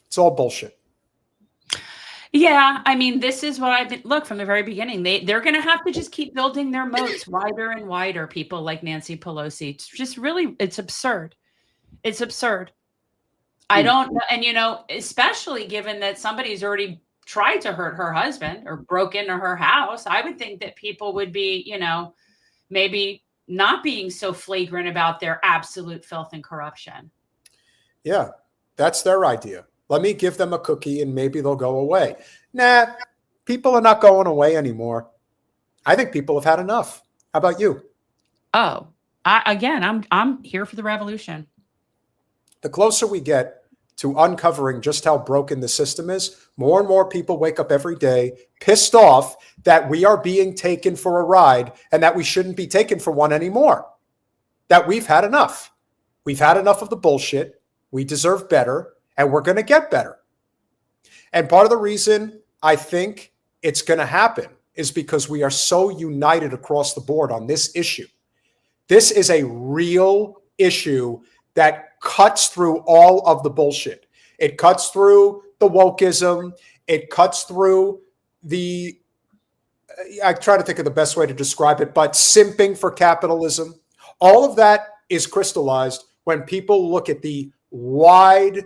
It's all bullshit. Yeah, I mean, this is what I've been. Look, from the very beginning, they're going to have to just keep building their moats wider and wider. People like Nancy Pelosi. It's just really, it's absurd. It's absurd. I don't know, and especially given that somebody's already tried to hurt her husband or broke into her house, I would think that people would be, maybe not being so flagrant about their absolute filth and corruption. Yeah, that's their idea. Let me give them a cookie and maybe they'll go away. Nah, people are not going away anymore. I think people have had enough. How about you? Oh, I'm here for the revolution. The closer we get to uncovering just how broken the system is, more and more people wake up every day pissed off that we are being taken for a ride and that we shouldn't be taken for one anymore. That we've had enough. We've had enough of the bullshit. We deserve better. And we're going to get better. And part of the reason I think it's going to happen is because we are so united across the board on this issue. This is a real issue that cuts through all of the bullshit. It cuts through the wokeism. It cuts through I try to think of the best way to describe it, but simping for capitalism. All of that is crystallized when people look at the wide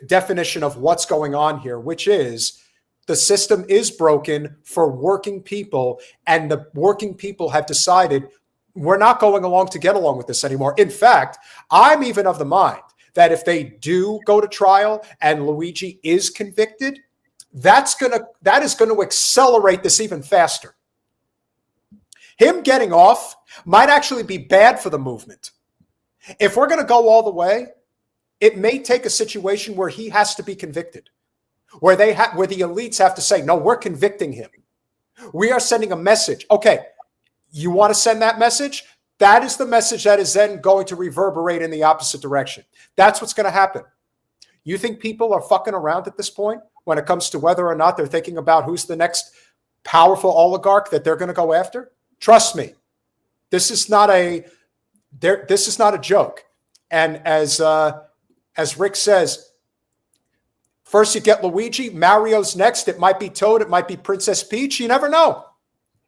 definition of what's going on here, which is the system is broken for working people, and the working people have decided we're not going along to get along with this anymore. In fact, I'm even of the mind that if they do go to trial and Luigi is convicted, that is going to accelerate this even faster. Him getting off might actually be bad for the movement. If we're going to go all the way, it may take a situation where he has to be convicted, where the elites have to say, no, we're convicting him. We are sending a message. Okay, you want to send that message? That is the message that is then going to reverberate in the opposite direction. That's what's going to happen. You think people are fucking around at this point when it comes to whether or not they're thinking about who's the next powerful oligarch that they're going to go after? Trust me, this is not a joke. And as Rick says, first you get Luigi, Mario's next. It might be Toad. It might be Princess Peach. You never know.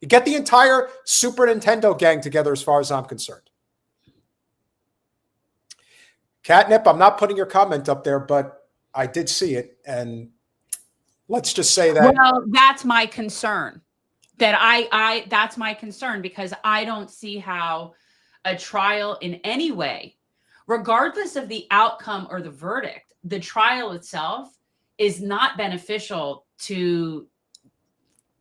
You get the entire Super Nintendo gang together as far as I'm concerned. Catnip, I'm not putting your comment up there, but I did see it. And let's just say that. Well, that's my concern. That's my concern, because I don't see how a trial in any way, regardless of the outcome or the verdict, the trial itself is not beneficial to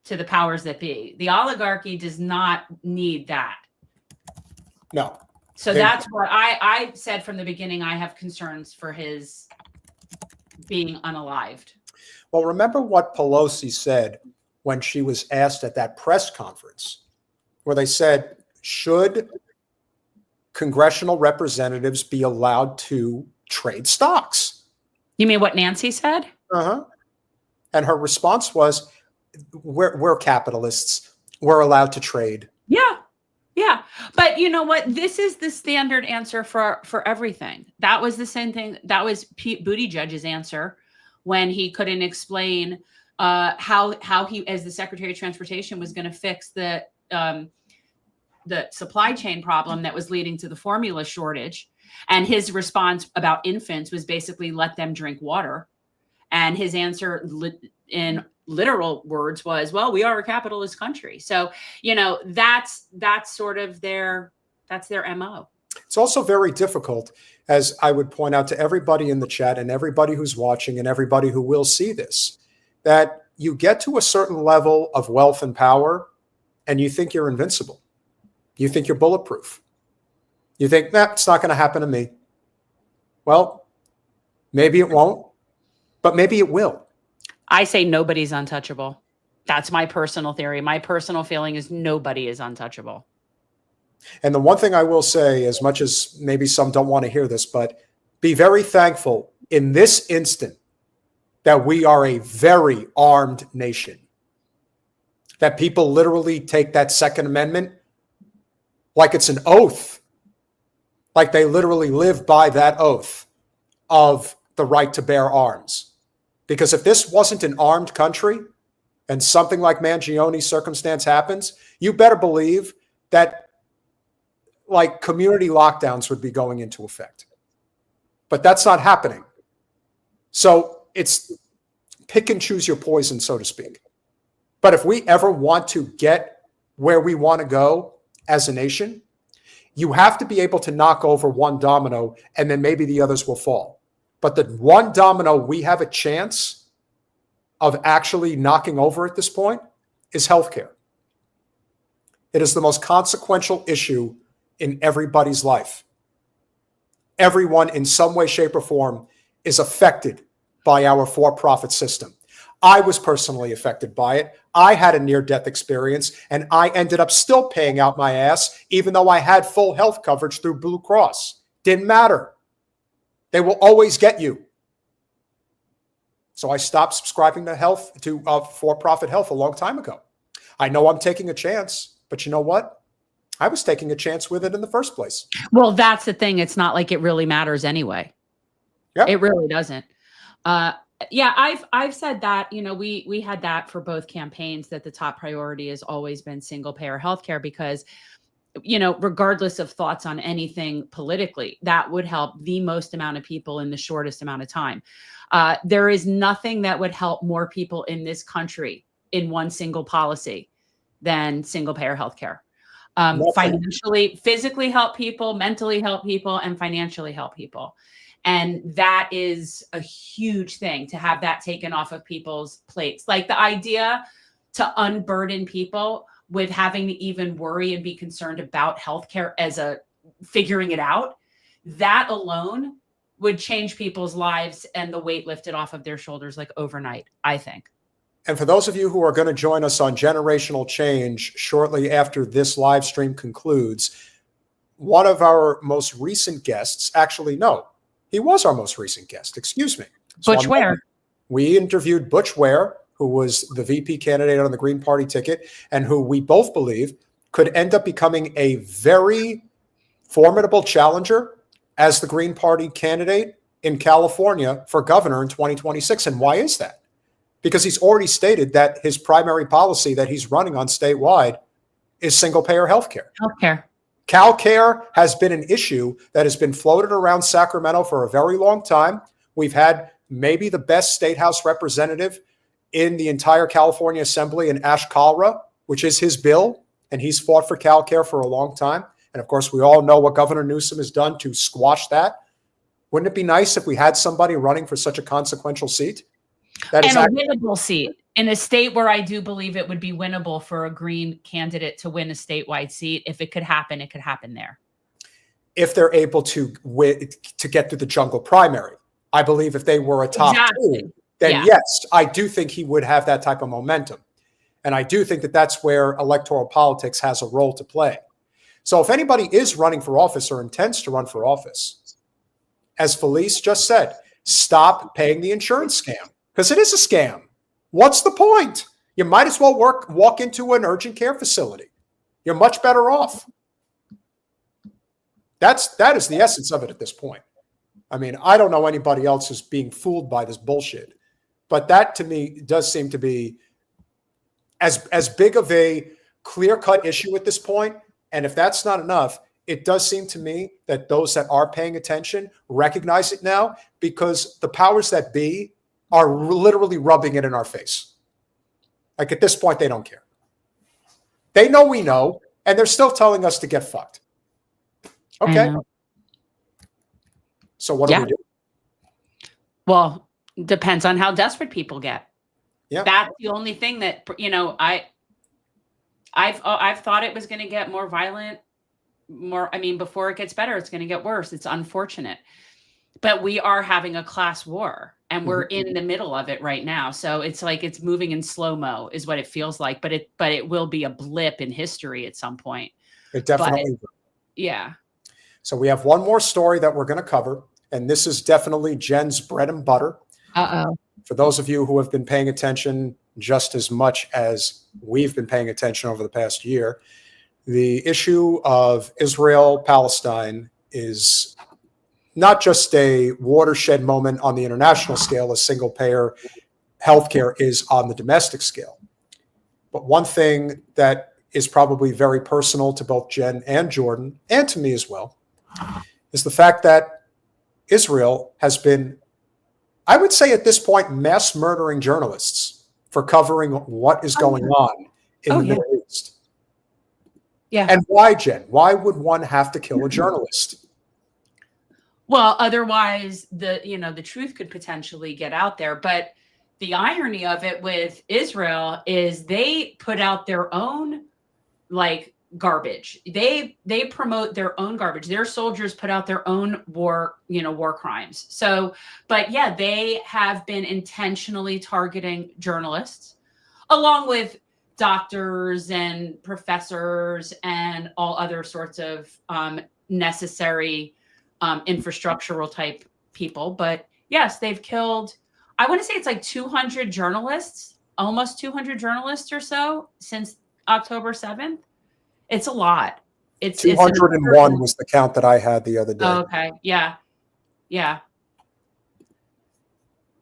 the powers that be. The oligarchy does not need that. No. So that's what I said from the beginning. I have concerns for his being unalived. Well, remember what Pelosi said when she was asked at that press conference, where they said, should congressional representatives be allowed to trade stocks? You mean what Nancy said? Uh-huh. And her response was, we're capitalists. we're allowed to trade. Yeah. Yeah. But you know what? This is the standard answer for everything. That was the same thing. That was Pete Buttigieg's answer when he couldn't explain how he, as the Secretary of Transportation, was going to fix the supply chain problem that was leading to the formula shortage. And his response about infants was basically let them drink water. And his answer in literal words was, well, we are a capitalist country. So, you know, that's sort of that's their MO. It's also very difficult, as I would point out to everybody in the chat and everybody who's watching and everybody who will see this, that you get to a certain level of wealth and power and you think you're invincible. You think you're bulletproof. You think, nah, it's not going to happen to me. Well, maybe it won't, but maybe it will. I say nobody's untouchable. That's my personal theory. My personal feeling is nobody is untouchable. And the one thing I will say, as much as maybe some don't want to hear this, but be very thankful in this instant that we are a very armed nation. That people literally take that Second Amendment like it's an oath. Like they literally live by that oath of the right to bear arms. Because if this wasn't an armed country and something like Mangione's circumstance happens, you better believe that like community lockdowns would be going into effect. But that's not happening. So it's pick and choose your poison, so to speak. But if we ever want to get where we want to go as a nation, you have to be able to knock over one domino and then maybe the others will fall. But the one domino we have a chance of actually knocking over at this point is healthcare. It is the most consequential issue in everybody's life. Everyone in some way, shape, or form is affected by our for-profit system. I was personally affected by it. I had a near-death experience, and I ended up still paying out my ass, even though I had full health coverage through Blue Cross. Didn't matter. They will always get you. So I stopped subscribing to for-profit health a long time ago. I know I'm taking a chance, but you know what? I was taking a chance with it in the first place. Well, that's the thing. It's not like it really matters anyway. Yep. It really doesn't. Yeah, I've said that, you know, we had that for both campaigns, that the top priority has always been single payer healthcare because, you know, regardless of thoughts on anything politically, that would help the most amount of people in the shortest amount of time. There is nothing that would help more people in this country in one single policy than single payer healthcare. Financially, physically help people, mentally help people, and financially help people. And that is a huge thing to have that taken off of people's plates. Like the idea to unburden people with having to even worry and be concerned about healthcare as a figuring it out, that alone would change people's lives and the weight lifted off of their shoulders like overnight, I think. And for those of you who are going to join us on Generational Change shortly after this live stream concludes, one of our most recent guests, actually, no, he was our most recent guest, excuse me. Butch Ware. We interviewed Butch Ware, who was the VP candidate on the Green Party ticket, and who we both believe could end up becoming a very formidable challenger as the Green Party candidate in California for governor in 2026. And why is that? Because he's already stated that his primary policy that he's running on statewide is single-payer healthcare. CalCare has been an issue that has been floated around Sacramento for a very long time. We've had maybe the best state house representative in the entire California Assembly in Ash Kalra, which is his bill, and he's fought for CalCare for a long time. And of course, we all know what Governor Newsom has done to squash that. Wouldn't it be nice if we had somebody running for such a consequential seat? That is a winnable seat in a state where I do believe it would be winnable for a Green candidate to win a statewide seat. If it could happen there. If they're able to get through the jungle primary. I believe if they were a top two, then yes, I do think he would have that type of momentum. And I do think that that's where electoral politics has a role to play. So if anybody is running for office or intends to run for office, as Felice just said, stop paying the insurance scam. Because it is a scam. What's the point? You might as well walk into an urgent care facility. You're much better off. That is the essence of it at this point. I mean, I don't know anybody else who's being fooled by this bullshit, but that to me does seem to be as big of a clear-cut issue at this point. And if that's not enough, it does seem to me that those that are paying attention recognize it now, because the powers that be are literally rubbing it in our face. Like at this point, they don't care. They know we know, and they're still telling us to get fucked. Okay. So what do we do? Well, depends on how desperate people get. Yeah. That's the only thing that, you know, I've thought it was going to get more violent, before it gets better, it's going to get worse. It's unfortunate, but we are having a class war and we're in the middle of it right now. So it's like, it's moving in slow-mo is what it feels like, but it will be a blip in history at some point. It definitely will. Yeah. So we have one more story that we're going to cover, and this is definitely Jen's bread and butter. Uh-oh. For those of you who have been paying attention just as much as we've been paying attention over the past year, the issue of Israel-Palestine is not just a watershed moment on the international scale, as single-payer healthcare is on the domestic scale. But one thing that is probably very personal to both Jen and Jordan, and to me as well, is the fact that Israel has been, I would say at this point, mass murdering journalists for covering what is going on in the Middle East. Yeah. And why, Jen? Why would one have to kill a journalist? Well, otherwise the truth could potentially get out there. But the irony of it with Israel is they put out their own garbage. They promote their own garbage. Their soldiers put out their own war crimes. So, but yeah, they have been intentionally targeting journalists along with doctors and professors and all other sorts of necessary infrastructural type people. But yes, they've killed, I want to say it's like 200 journalists, almost 200 journalists or so since October 7th. It's a lot. It's 201 was the count that I had the other day. Oh, okay. Yeah. Yeah.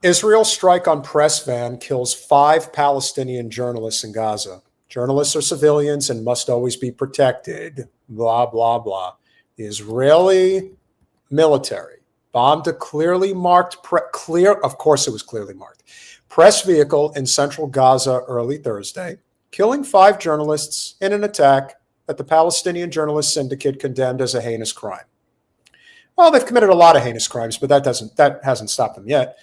Israel's strike on press van kills 5 Palestinian journalists in Gaza. Journalists are civilians and must always be protected. Blah, blah, blah. The Israeli military bombed a clearly marked, of course it was clearly marked, press vehicle in central Gaza early Thursday, killing 5 journalists in an attack that the Palestinian Journalist Syndicate condemned as a heinous crime. Well, they've committed a lot of heinous crimes, but that hasn't stopped them yet.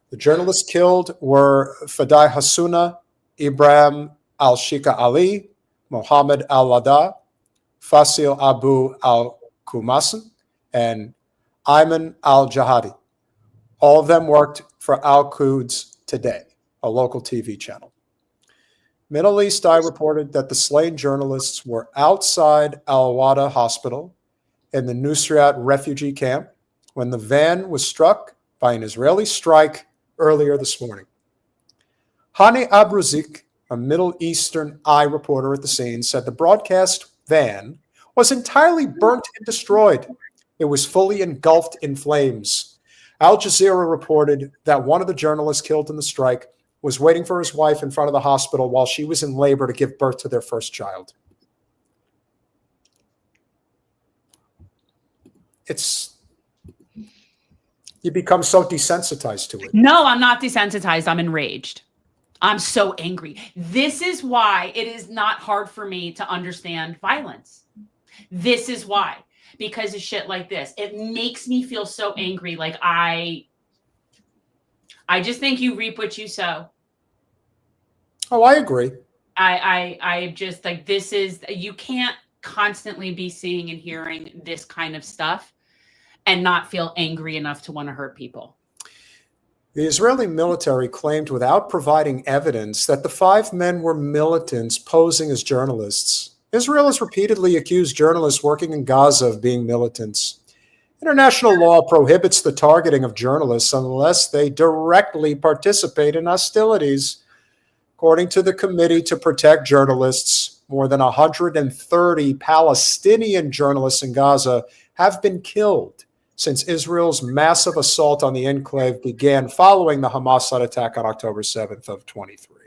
The journalists killed were Fadai Hasuna, Ibrahim al-Shika Ali, Mohammed al-Lada, Fasil Abu al-Kumasan, and Ayman al-Jahadi. All of them worked for Al-Quds Today, a local TV channel. Middle East Eye reported that the slain journalists were outside Al-Wada Hospital in the Nusrat refugee camp when the van was struck by an Israeli strike earlier this morning. Hani Abruzik, a Middle Eastern Eye reporter at the scene, said the broadcast van was entirely burnt and destroyed. It was fully engulfed in flames. Al Jazeera reported that one of the journalists killed in the strike was waiting for his wife in front of the hospital while she was in labor to give birth to their first child. You become so desensitized to it. No, I'm not desensitized. I'm enraged. I'm so angry. This is why it is not hard for me to understand violence. This is why. Because of shit like this. It makes me feel so angry. Like I just think you reap what you sow. Oh, I agree. I just like, this is, you can't constantly be seeing and hearing this kind of stuff and not feel angry enough to want to hurt people. The Israeli military claimed without providing evidence that the 5 men were militants posing as journalists. Israel has repeatedly accused journalists working in Gaza of being militants. International law prohibits the targeting of journalists unless they directly participate in hostilities. According to the Committee to Protect Journalists, more than 130 Palestinian journalists in Gaza have been killed since Israel's massive assault on the enclave began following the Hamas attack on October 7th of 23.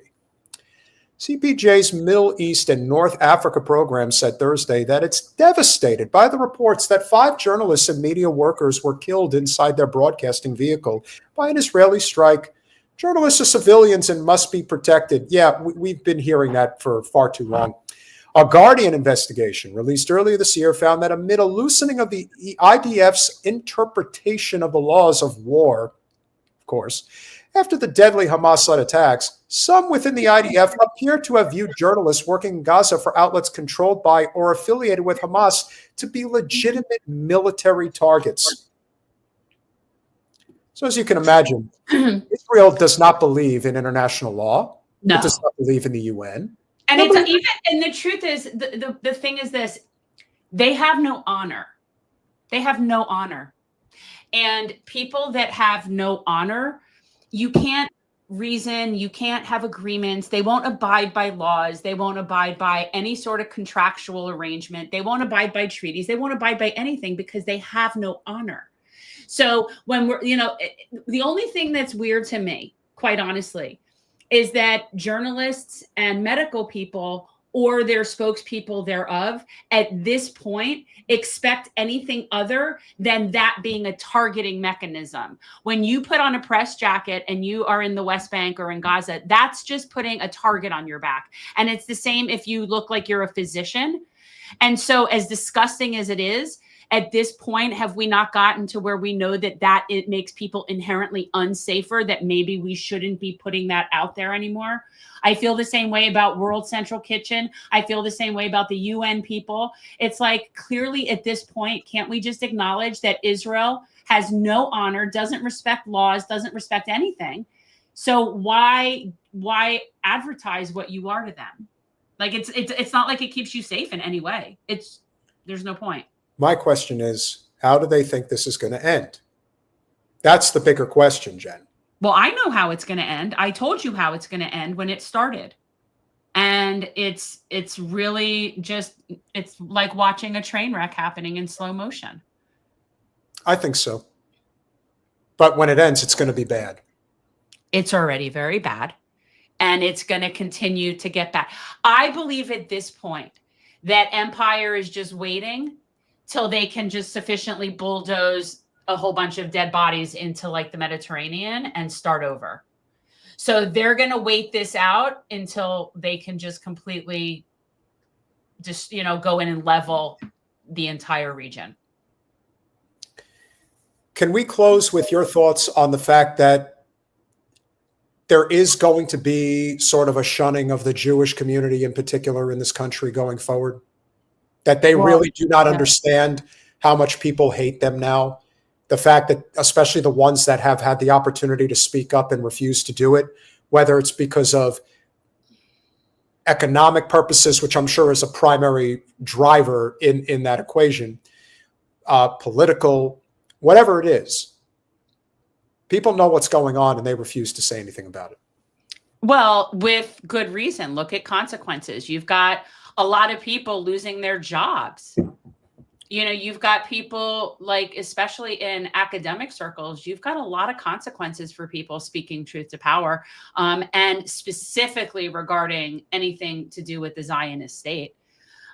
CPJ's Middle East and North Africa program said Thursday that it's devastated by the reports that 5 journalists and media workers were killed inside their broadcasting vehicle by an Israeli strike. Journalists are civilians and must be protected. Yeah, we've been hearing that for far too long. A Guardian investigation released earlier this year found that amid a loosening of the IDF's interpretation of the laws of war, of course, after the deadly Hamas-led attacks, some within the IDF appear to have viewed journalists working in Gaza for outlets controlled by or affiliated with Hamas to be legitimate military targets. So as you can imagine, Israel does not believe in international law. No. It does not believe in the UN. And it's even, and the truth is, the thing is this: they have no honor. They have no honor, and people that have no honor, you can't reason, you can't have agreements. They won't abide by laws. They won't abide by any sort of contractual arrangement. They won't abide by treaties. They won't abide by anything because they have no honor. So when we're, the only thing that's weird to me, quite honestly, is that journalists and medical people or their spokespeople thereof at this point expect anything other than that being a targeting mechanism. When you put on a press jacket and you are in the West Bank or in Gaza, that's just putting a target on your back. And it's the same if you look like you're a physician. And so as disgusting as it is, at this point, have we not gotten to where we know that it makes people inherently unsafer, that maybe we shouldn't be putting that out there anymore? I feel the same way about World Central Kitchen. I feel the same way about the UN people. It's like, clearly at this point, can't we just acknowledge that Israel has no honor, doesn't respect laws, doesn't respect anything? So why advertise what you are to them? Like, it's not like it keeps you safe in any way. There's no point. My question is, how do they think this is going to end? That's the bigger question, Jen. Well, I know how it's going to end. I told you how it's going to end when it started. And it's really just, it's like watching a train wreck happening in slow motion. I think so. But when it ends, it's going to be bad. It's already very bad. And it's going to continue to get bad. I believe at this point that empire is just waiting till they can just sufficiently bulldoze a whole bunch of dead bodies into like the Mediterranean and start over. So they're going to wait this out until they can just completely just, go in and level the entire region. Can we close with your thoughts on the fact that there is going to be sort of a shunning of the Jewish community in particular in this country going forward? That they really do not understand how much people hate them now. The fact that especially the ones that have had the opportunity to speak up and refuse to do it, whether it's because of economic purposes, which I'm sure is a primary driver in that equation, political, whatever it is. People know what's going on and they refuse to say anything about it. Well, with good reason. Look at consequences. You've got a lot of people losing their jobs. You've got people, like, especially in academic circles, you've got a lot of consequences for people speaking truth to power, and specifically regarding anything to do with the Zionist state.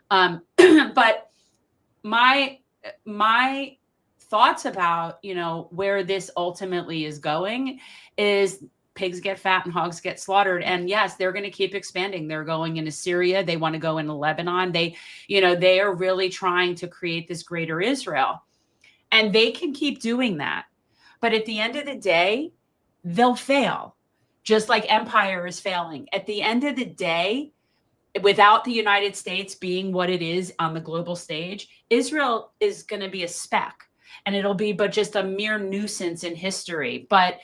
But my thoughts about, where this ultimately is going is pigs get fat and hogs get slaughtered. And yes, they're going to keep expanding. They're going into Syria. They want to go into Lebanon. They are really trying to create this greater Israel, and they can keep doing that. But at the end of the day, they'll fail, just like empire is failing. At the end of the day, without the United States being what it is on the global stage, Israel is going to be a speck, and it'll be but just a mere nuisance in history. But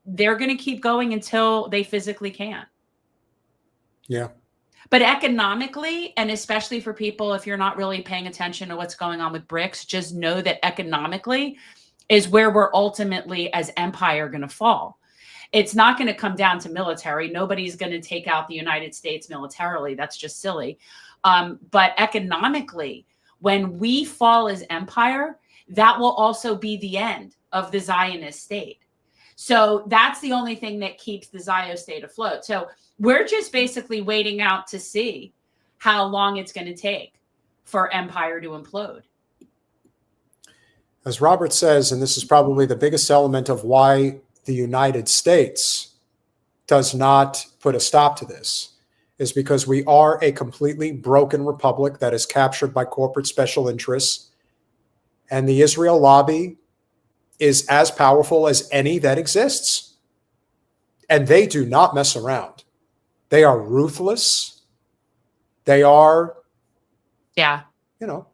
they're going to keep going until they physically can. Yeah. But economically, and especially for people, if you're not really paying attention to what's going on with BRICS, just know that economically is where we're ultimately as empire going to fall. It's not going to come down to military. Nobody's going to take out the United States militarily. That's just silly. But economically, when we fall as empire, that will also be the end of the Zionist state. So that's the only thing that keeps the Zio state afloat. So we're just basically waiting out to see how long it's going to take for empire to implode. As Robert says, and this is probably the biggest element of why the United States does not put a stop to this, is because we are a completely broken republic that is captured by corporate special interests. And the Israel lobby is as powerful as any that exists. And they do not mess around. They are ruthless. They are, yeah, you know.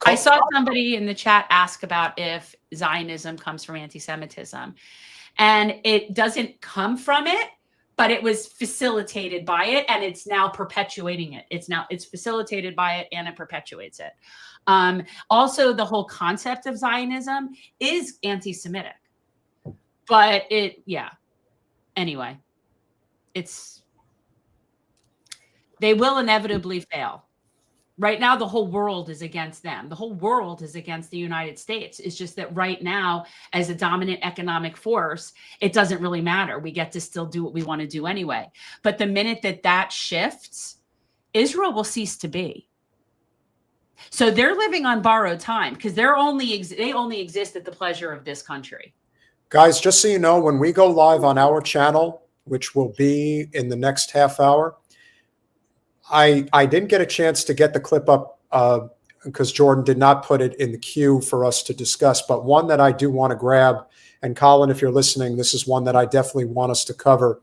I saw somebody in the chat ask about if Zionism comes from anti-Semitism. And it doesn't come from it, but it was facilitated by it, and it's now perpetuating it. It's facilitated by it, and it perpetuates it. Also, the whole concept of Zionism is anti-Semitic, but anyway, they will inevitably fail. Right now, the whole world is against them. The whole world is against the United States. It's just that right now, as a dominant economic force, it doesn't really matter. We get to still do what we want to do anyway. But the minute that shifts, Israel will cease to be. So they're living on borrowed time because they only exist at the pleasure of this country. Guys, just so you know, when we go live on our channel, which will be in the next half hour, I didn't get a chance to get the clip up because Jordan did not put it in the queue for us to discuss, but one that I do want to grab, and Colin, if you're listening, this is one that I definitely want us to cover.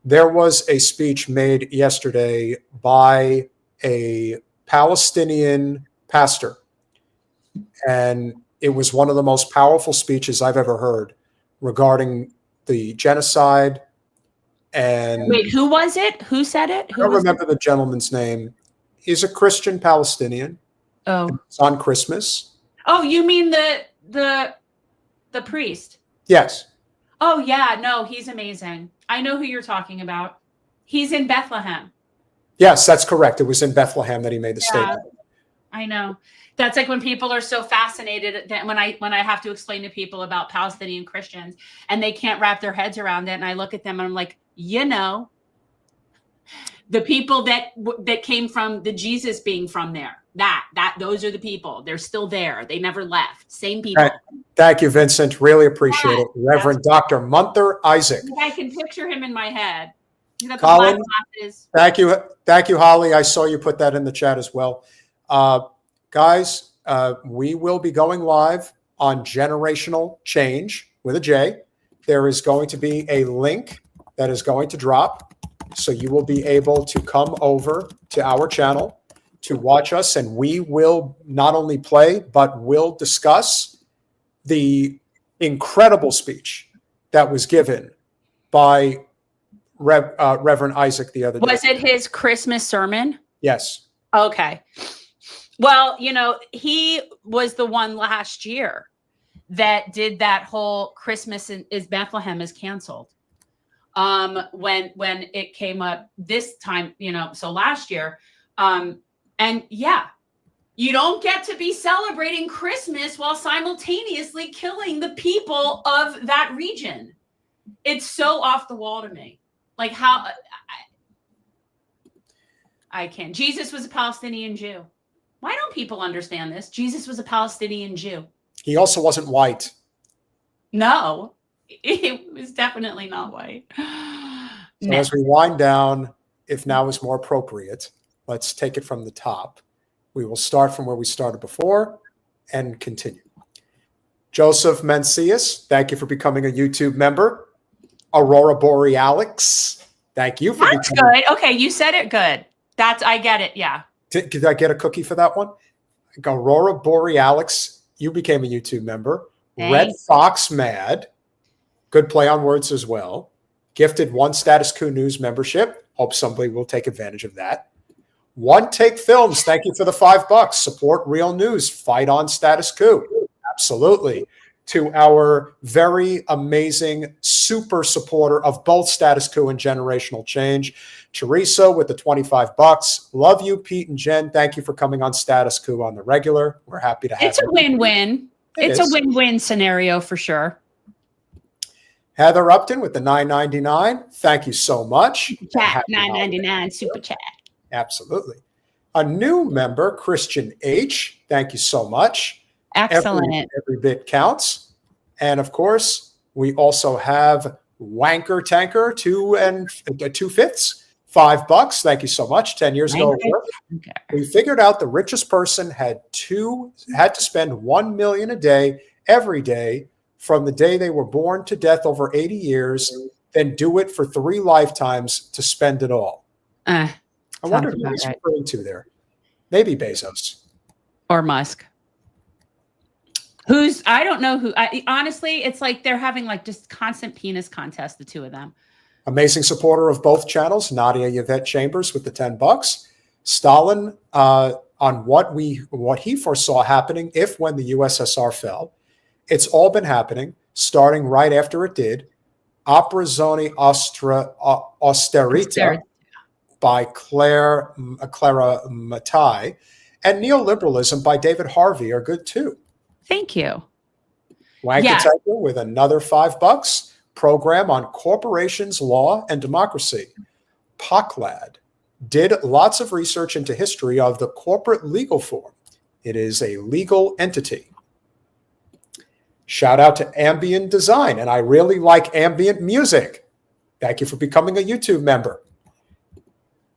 There was a speech made yesterday by a Palestinian pastor, and it was one of the most powerful speeches I've ever heard regarding the genocide. And wait, who was it? Who said it? I don't remember the gentleman's name. He's a Christian Palestinian. Oh, it's on Christmas. Oh, you mean the priest? Yes. Oh yeah, no, he's amazing. I know who you're talking about. He's in Bethlehem. Yes, that's correct. It was in Bethlehem that he made the statement. I know. That's like when people are so fascinated that when I have to explain to people about Palestinian Christians and they can't wrap their heads around it, and I look at them and I'm like, the people that came from the Jesus being from there, those are the people. They're still there. They never left. Same people. Right. Thank you, Vincent. Really appreciate it. Reverend Dr. Munther Isaac. I can picture him in my head. Colin, thank you. Thank you, Holly. I saw you put that in the chat as well. Guys, we will be going live on Generational Change with a J. There is going to be a link that is going to drop. So you will be able to come over to our channel to watch us, and we will not only play, but will discuss the incredible speech that was given by Reverend Isaac the other day. Was it his Christmas sermon? Yes. Okay. Well, he was the one last year that did that whole Christmas is Bethlehem is canceled. When it came up this time, so last year, and yeah, you don't get to be celebrating Christmas while simultaneously killing the people of that region. It's so off the wall to me. Like how I can't. Jesus was a Palestinian Jew. Why don't people understand this? Jesus was a Palestinian Jew. He also wasn't white. No, it was definitely not white. So as we wind down, if now is more appropriate, let's take it from the top. We will start from where we started before and continue. Joseph Mencius, thank you for becoming a YouTube member. Aurora Borealix, thank you for That's good. Okay, you said it good. I get it, yeah. Did I get a cookie for that one? Aurora Borealix, you became a YouTube member. Thanks. Red Fox Mad, good play on words as well. Gifted 1 Status Coup News membership. Hope somebody will take advantage of that. One Take Films, thank you for the $5. Support real news. Fight on Status Coup. Absolutely. to our very amazing super supporter of both Status Coup and Generational Change, Teresa with the $25. Love you, Pete and Jen. Thank you for coming on Status Coup on the regular. We're happy to have It's a you. win-win. It's is a win-win scenario for sure. Heather Upton with the $9.99. Thank you so much. Chat, $9.99 super chat. Absolutely. A new member, Christian H. Thank you so much. Excellent. Every bit counts. And of course, we also have Wanker Tanker, 2 2/5, $5. Thank you so much. 10 years ago, we figured out the richest person had to spend $1 million a day every day from the day they were born to death over 80 years, then do it for 3 lifetimes to spend it all. I wonder who he's referring to there. Maybe Bezos. Or Musk. I don't know who. Honestly, it's like they're having like just constant penis contest, the two of them. Amazing supporter of both channels, Nadia Yvette Chambers with the $10. Stalin on what he foresaw happening if when the USSR fell. It's all been happening, starting right after it did. Operazione Austerita by Clara Mattei, and Neoliberalism by David Harvey are good too. Thank you. Wanker with another $5. Program on corporations, law, and democracy. POCLAD did lots of research into history of the corporate legal form. It is a legal entity. Shout out to Ambient Design, and I really like ambient music. Thank you for becoming a YouTube member.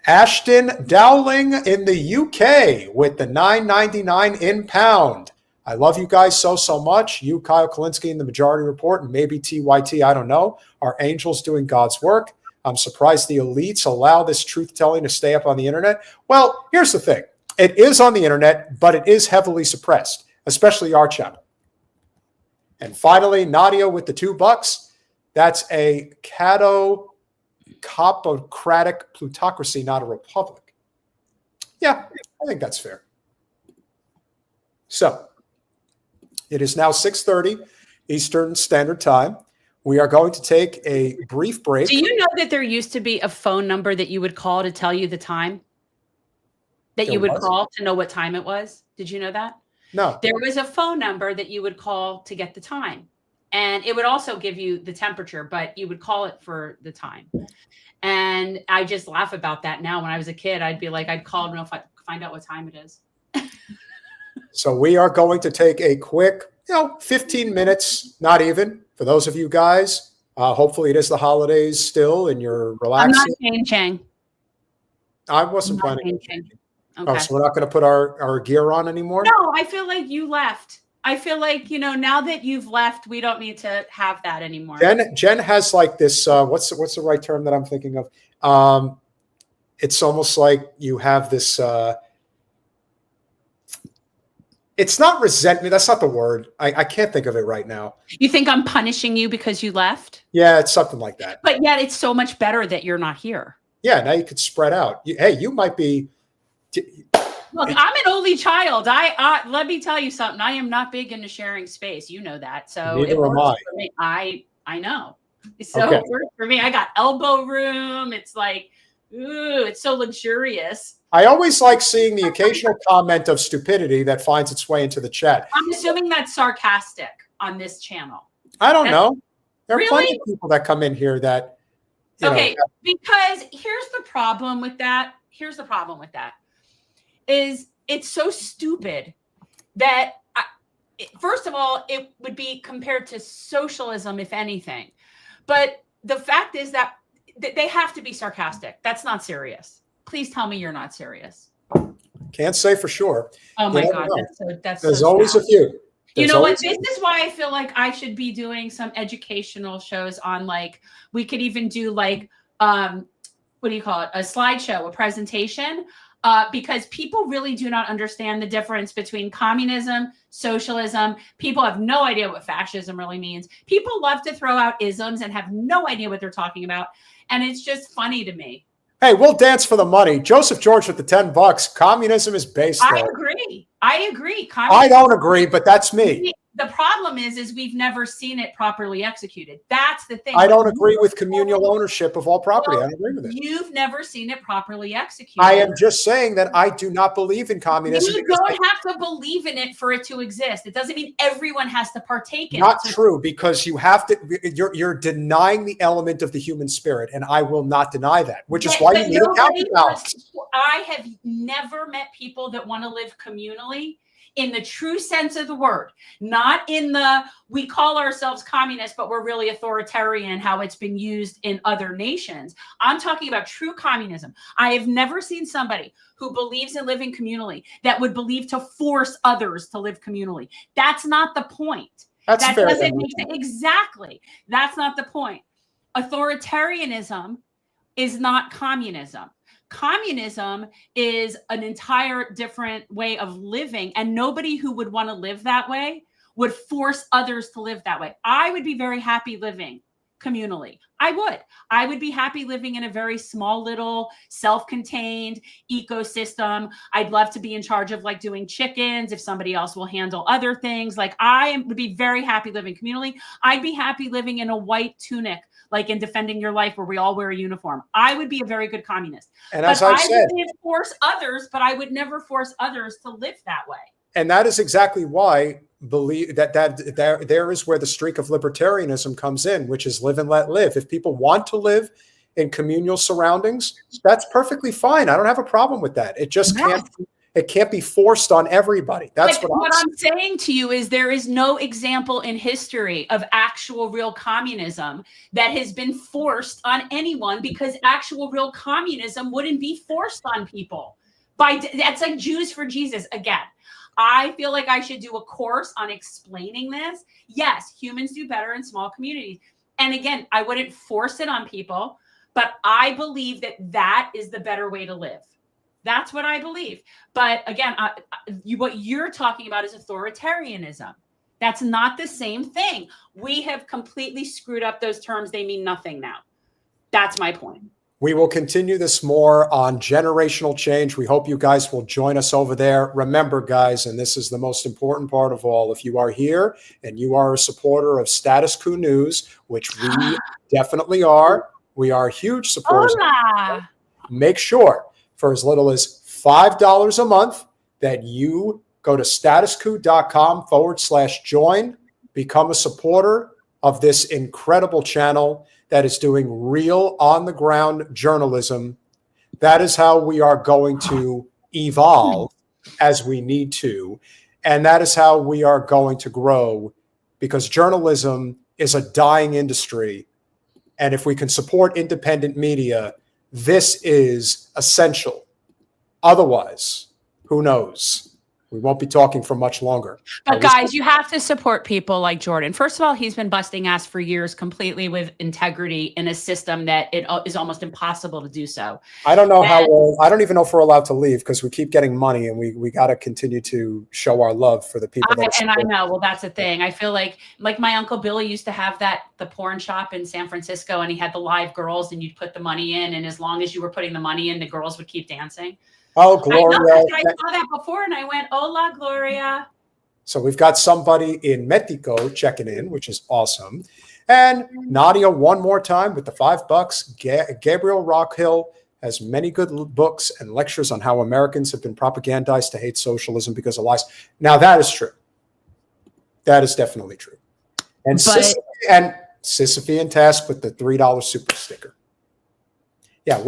Ashton Dowling in the UK with the $9.99 in pound. I love you guys so much. You, Kyle Kalinske, and the Majority Report, and maybe TYT, I don't know, are angels doing God's work. I'm surprised the elites allow this truth-telling to stay up on the internet. Well, here's the thing. It is on the internet, but it is heavily suppressed, especially our channel. And finally, Nadia with the $2. That's a catocratic plutocracy, not a republic. Yeah, I think that's fair. So, it is now 6:30 Eastern Standard Time. We are going to take a brief break. Do you know that there used to be a phone number that you would call to tell you the time? That you would call to know what time it was? Did you know that? No. There was a phone number that you would call to get the time. And it would also give you the temperature, but you would call it for the time. And I just laugh about that now. When I was a kid, I'd be like, I'd call and find out what time it is. So we are going to take a quick, 15 minutes, not even, for those of you guys. Hopefully it is the holidays still and you're relaxing. I'm not changing. I wasn't planning on changing. Okay. Oh, so we're not going to put our gear on anymore? No, I feel like you left. I feel like, now that you've left, we don't need to have that anymore. Jen has like this, what's the right term that I'm thinking of? It's almost like you have this, it's not resentment. That's not the word. I can't think of it right now. You think I'm punishing you because you left? Yeah, it's something like that. But yet it's so much better that you're not here. Yeah, now you could spread out. You might be. Look, I'm an only child. Let me tell you something. I am not big into sharing space. You know that. So neither am I. For me. I know. So okay. It works for me. I got elbow room. It's like, ooh, it's so luxurious. I always like seeing the occasional comment of stupidity that finds its way into the chat. I'm assuming that's sarcastic on this channel. I don't know. There are really? plenty of people that come in here that. Okay, because here's the problem with that. Is it's so stupid that, first of all, it would be compared to socialism, if anything. But the fact is that they have to be sarcastic. That's not serious. Please tell me you're not serious. Can't say for sure. Oh my God, that's There's so always sad. a few. You know what? This is why I feel like I should be doing some educational shows on, like, we could even do like, what do you call it? A slideshow, a presentation, because people really do not understand the difference between communism, socialism. People have no idea what fascism really means. People love to throw out isms and have no idea what they're talking about. And it's just funny to me. Hey, we'll dance for the money. Joseph George with the $10. Communism is based. I agree. I don't agree, but that's me. the problem is we've never seen it properly executed. That's the thing. I don't agree with communal ownership of all property. Well, I don't agree with it. You've never seen it properly executed. I am just saying that I do not believe in communism. You don't have to believe in it for it to exist. It doesn't mean everyone has to partake in it. Not true, because you have to. You're denying the element of the human spirit, and I will not deny that. Which is why you need a counterbalance. I have never met people that want to live communally in the true sense of the word, not in the we call ourselves communist, but we're really authoritarian, how it's been used in other nations. I'm talking about true communism. I have never seen somebody who believes in living communally that would believe to force others to live communally. That's not the point. That's that fair. Doesn't make sense. Exactly. That's not the point. Authoritarianism is not communism. Communism is an entire different way of living, and nobody who would want to live that way would force others to live that way. I would be very happy living communally. I would be happy living in a very small little self-contained ecosystem. I'd love to be in charge of like doing chickens if somebody else will handle other things. Like would be very happy living communally. I'd be happy living in a white tunic, like in Defending Your Life, where we all wear a uniform. I would be a very good communist. And as I said, would force others, but I would never force others to live that way. And that is exactly why believe that there is where the streak of libertarianism comes in, which is live and let live. If people want to live in communal surroundings, that's perfectly fine. I don't have a problem with that. It just can't be forced on everybody. That's what I'm saying to you is there is no example in history of actual real communism that has been forced on anyone, because actual real communism wouldn't be forced on people. That's like Jews for Jesus again. I feel like I should do a course on explaining this. Yes, humans do better in small communities. And again, I wouldn't force it on people, but I believe that is the better way to live. That's what I believe. But again, what you're talking about is authoritarianism. That's not the same thing. We have completely screwed up those terms. They mean nothing now. That's my point. We will continue this more on generational change. We hope you guys will join us over there. Remember, guys, and this is the most important part of all, if you are here and you are a supporter of Status Coup News, which we definitely are, we are huge supporters. Hola. Make sure for as little as $5 a month that you go to statuscoup.com/join, become a supporter of this incredible channel that is doing real on-the-ground journalism. That is how we are going to evolve as we need to. And that is how we are going to grow, because journalism is a dying industry. And if we can support independent media, this is essential. Otherwise, who knows? We won't be talking for much longer. But guys, you have to support people like Jordan. First of all, he's been busting ass for years completely with integrity in a system that it is almost impossible to do so. I don't know I don't even know if we're allowed to leave, because we keep getting money, and we got to continue to show our love for the people. And I know, well, that's the thing. I feel like my Uncle Billy used to have the porn shop in San Francisco, and he had the live girls, and you'd put the money in, and as long as you were putting the money in, the girls would keep dancing. Oh, Gloria. I saw that before and I went, hola, Gloria. So we've got somebody in Mexico checking in, which is awesome. And Nadia, one more time with the $5. Gabriel Rockhill has many good books and lectures on how Americans have been propagandized to hate socialism because of lies. Now, that is true. That is definitely true. And Sisyphean Task with the $3 super sticker. Yeah,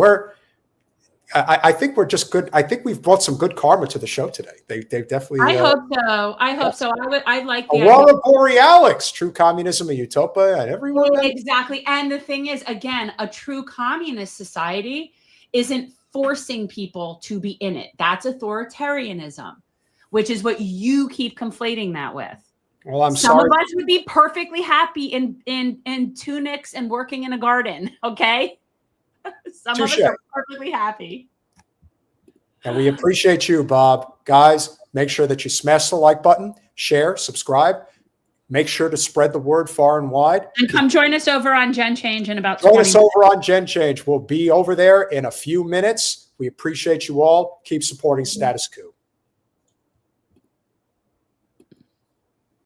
I think we're just good. I think we've brought some good karma to the show today. They definitely. I hope so. I hope so. I like the Aurora Borealis, true communism, a utopia, and everyone. Exactly. And the thing is, again, a true communist society isn't forcing people to be in it. That's authoritarianism, which is what you keep conflating that with. Well, Some sorry. of us would be perfectly happy in tunics and working in a garden. Okay. Some of us are perfectly happy. And we appreciate you, Bob. Guys, make sure that you smash the like button, share, subscribe. Make sure to spread the word far and wide. And come join us over on Gen Change in about 20 minutes. Join us over on Gen Change. We'll be over there in a few minutes. We appreciate you all. Keep supporting Status Coup.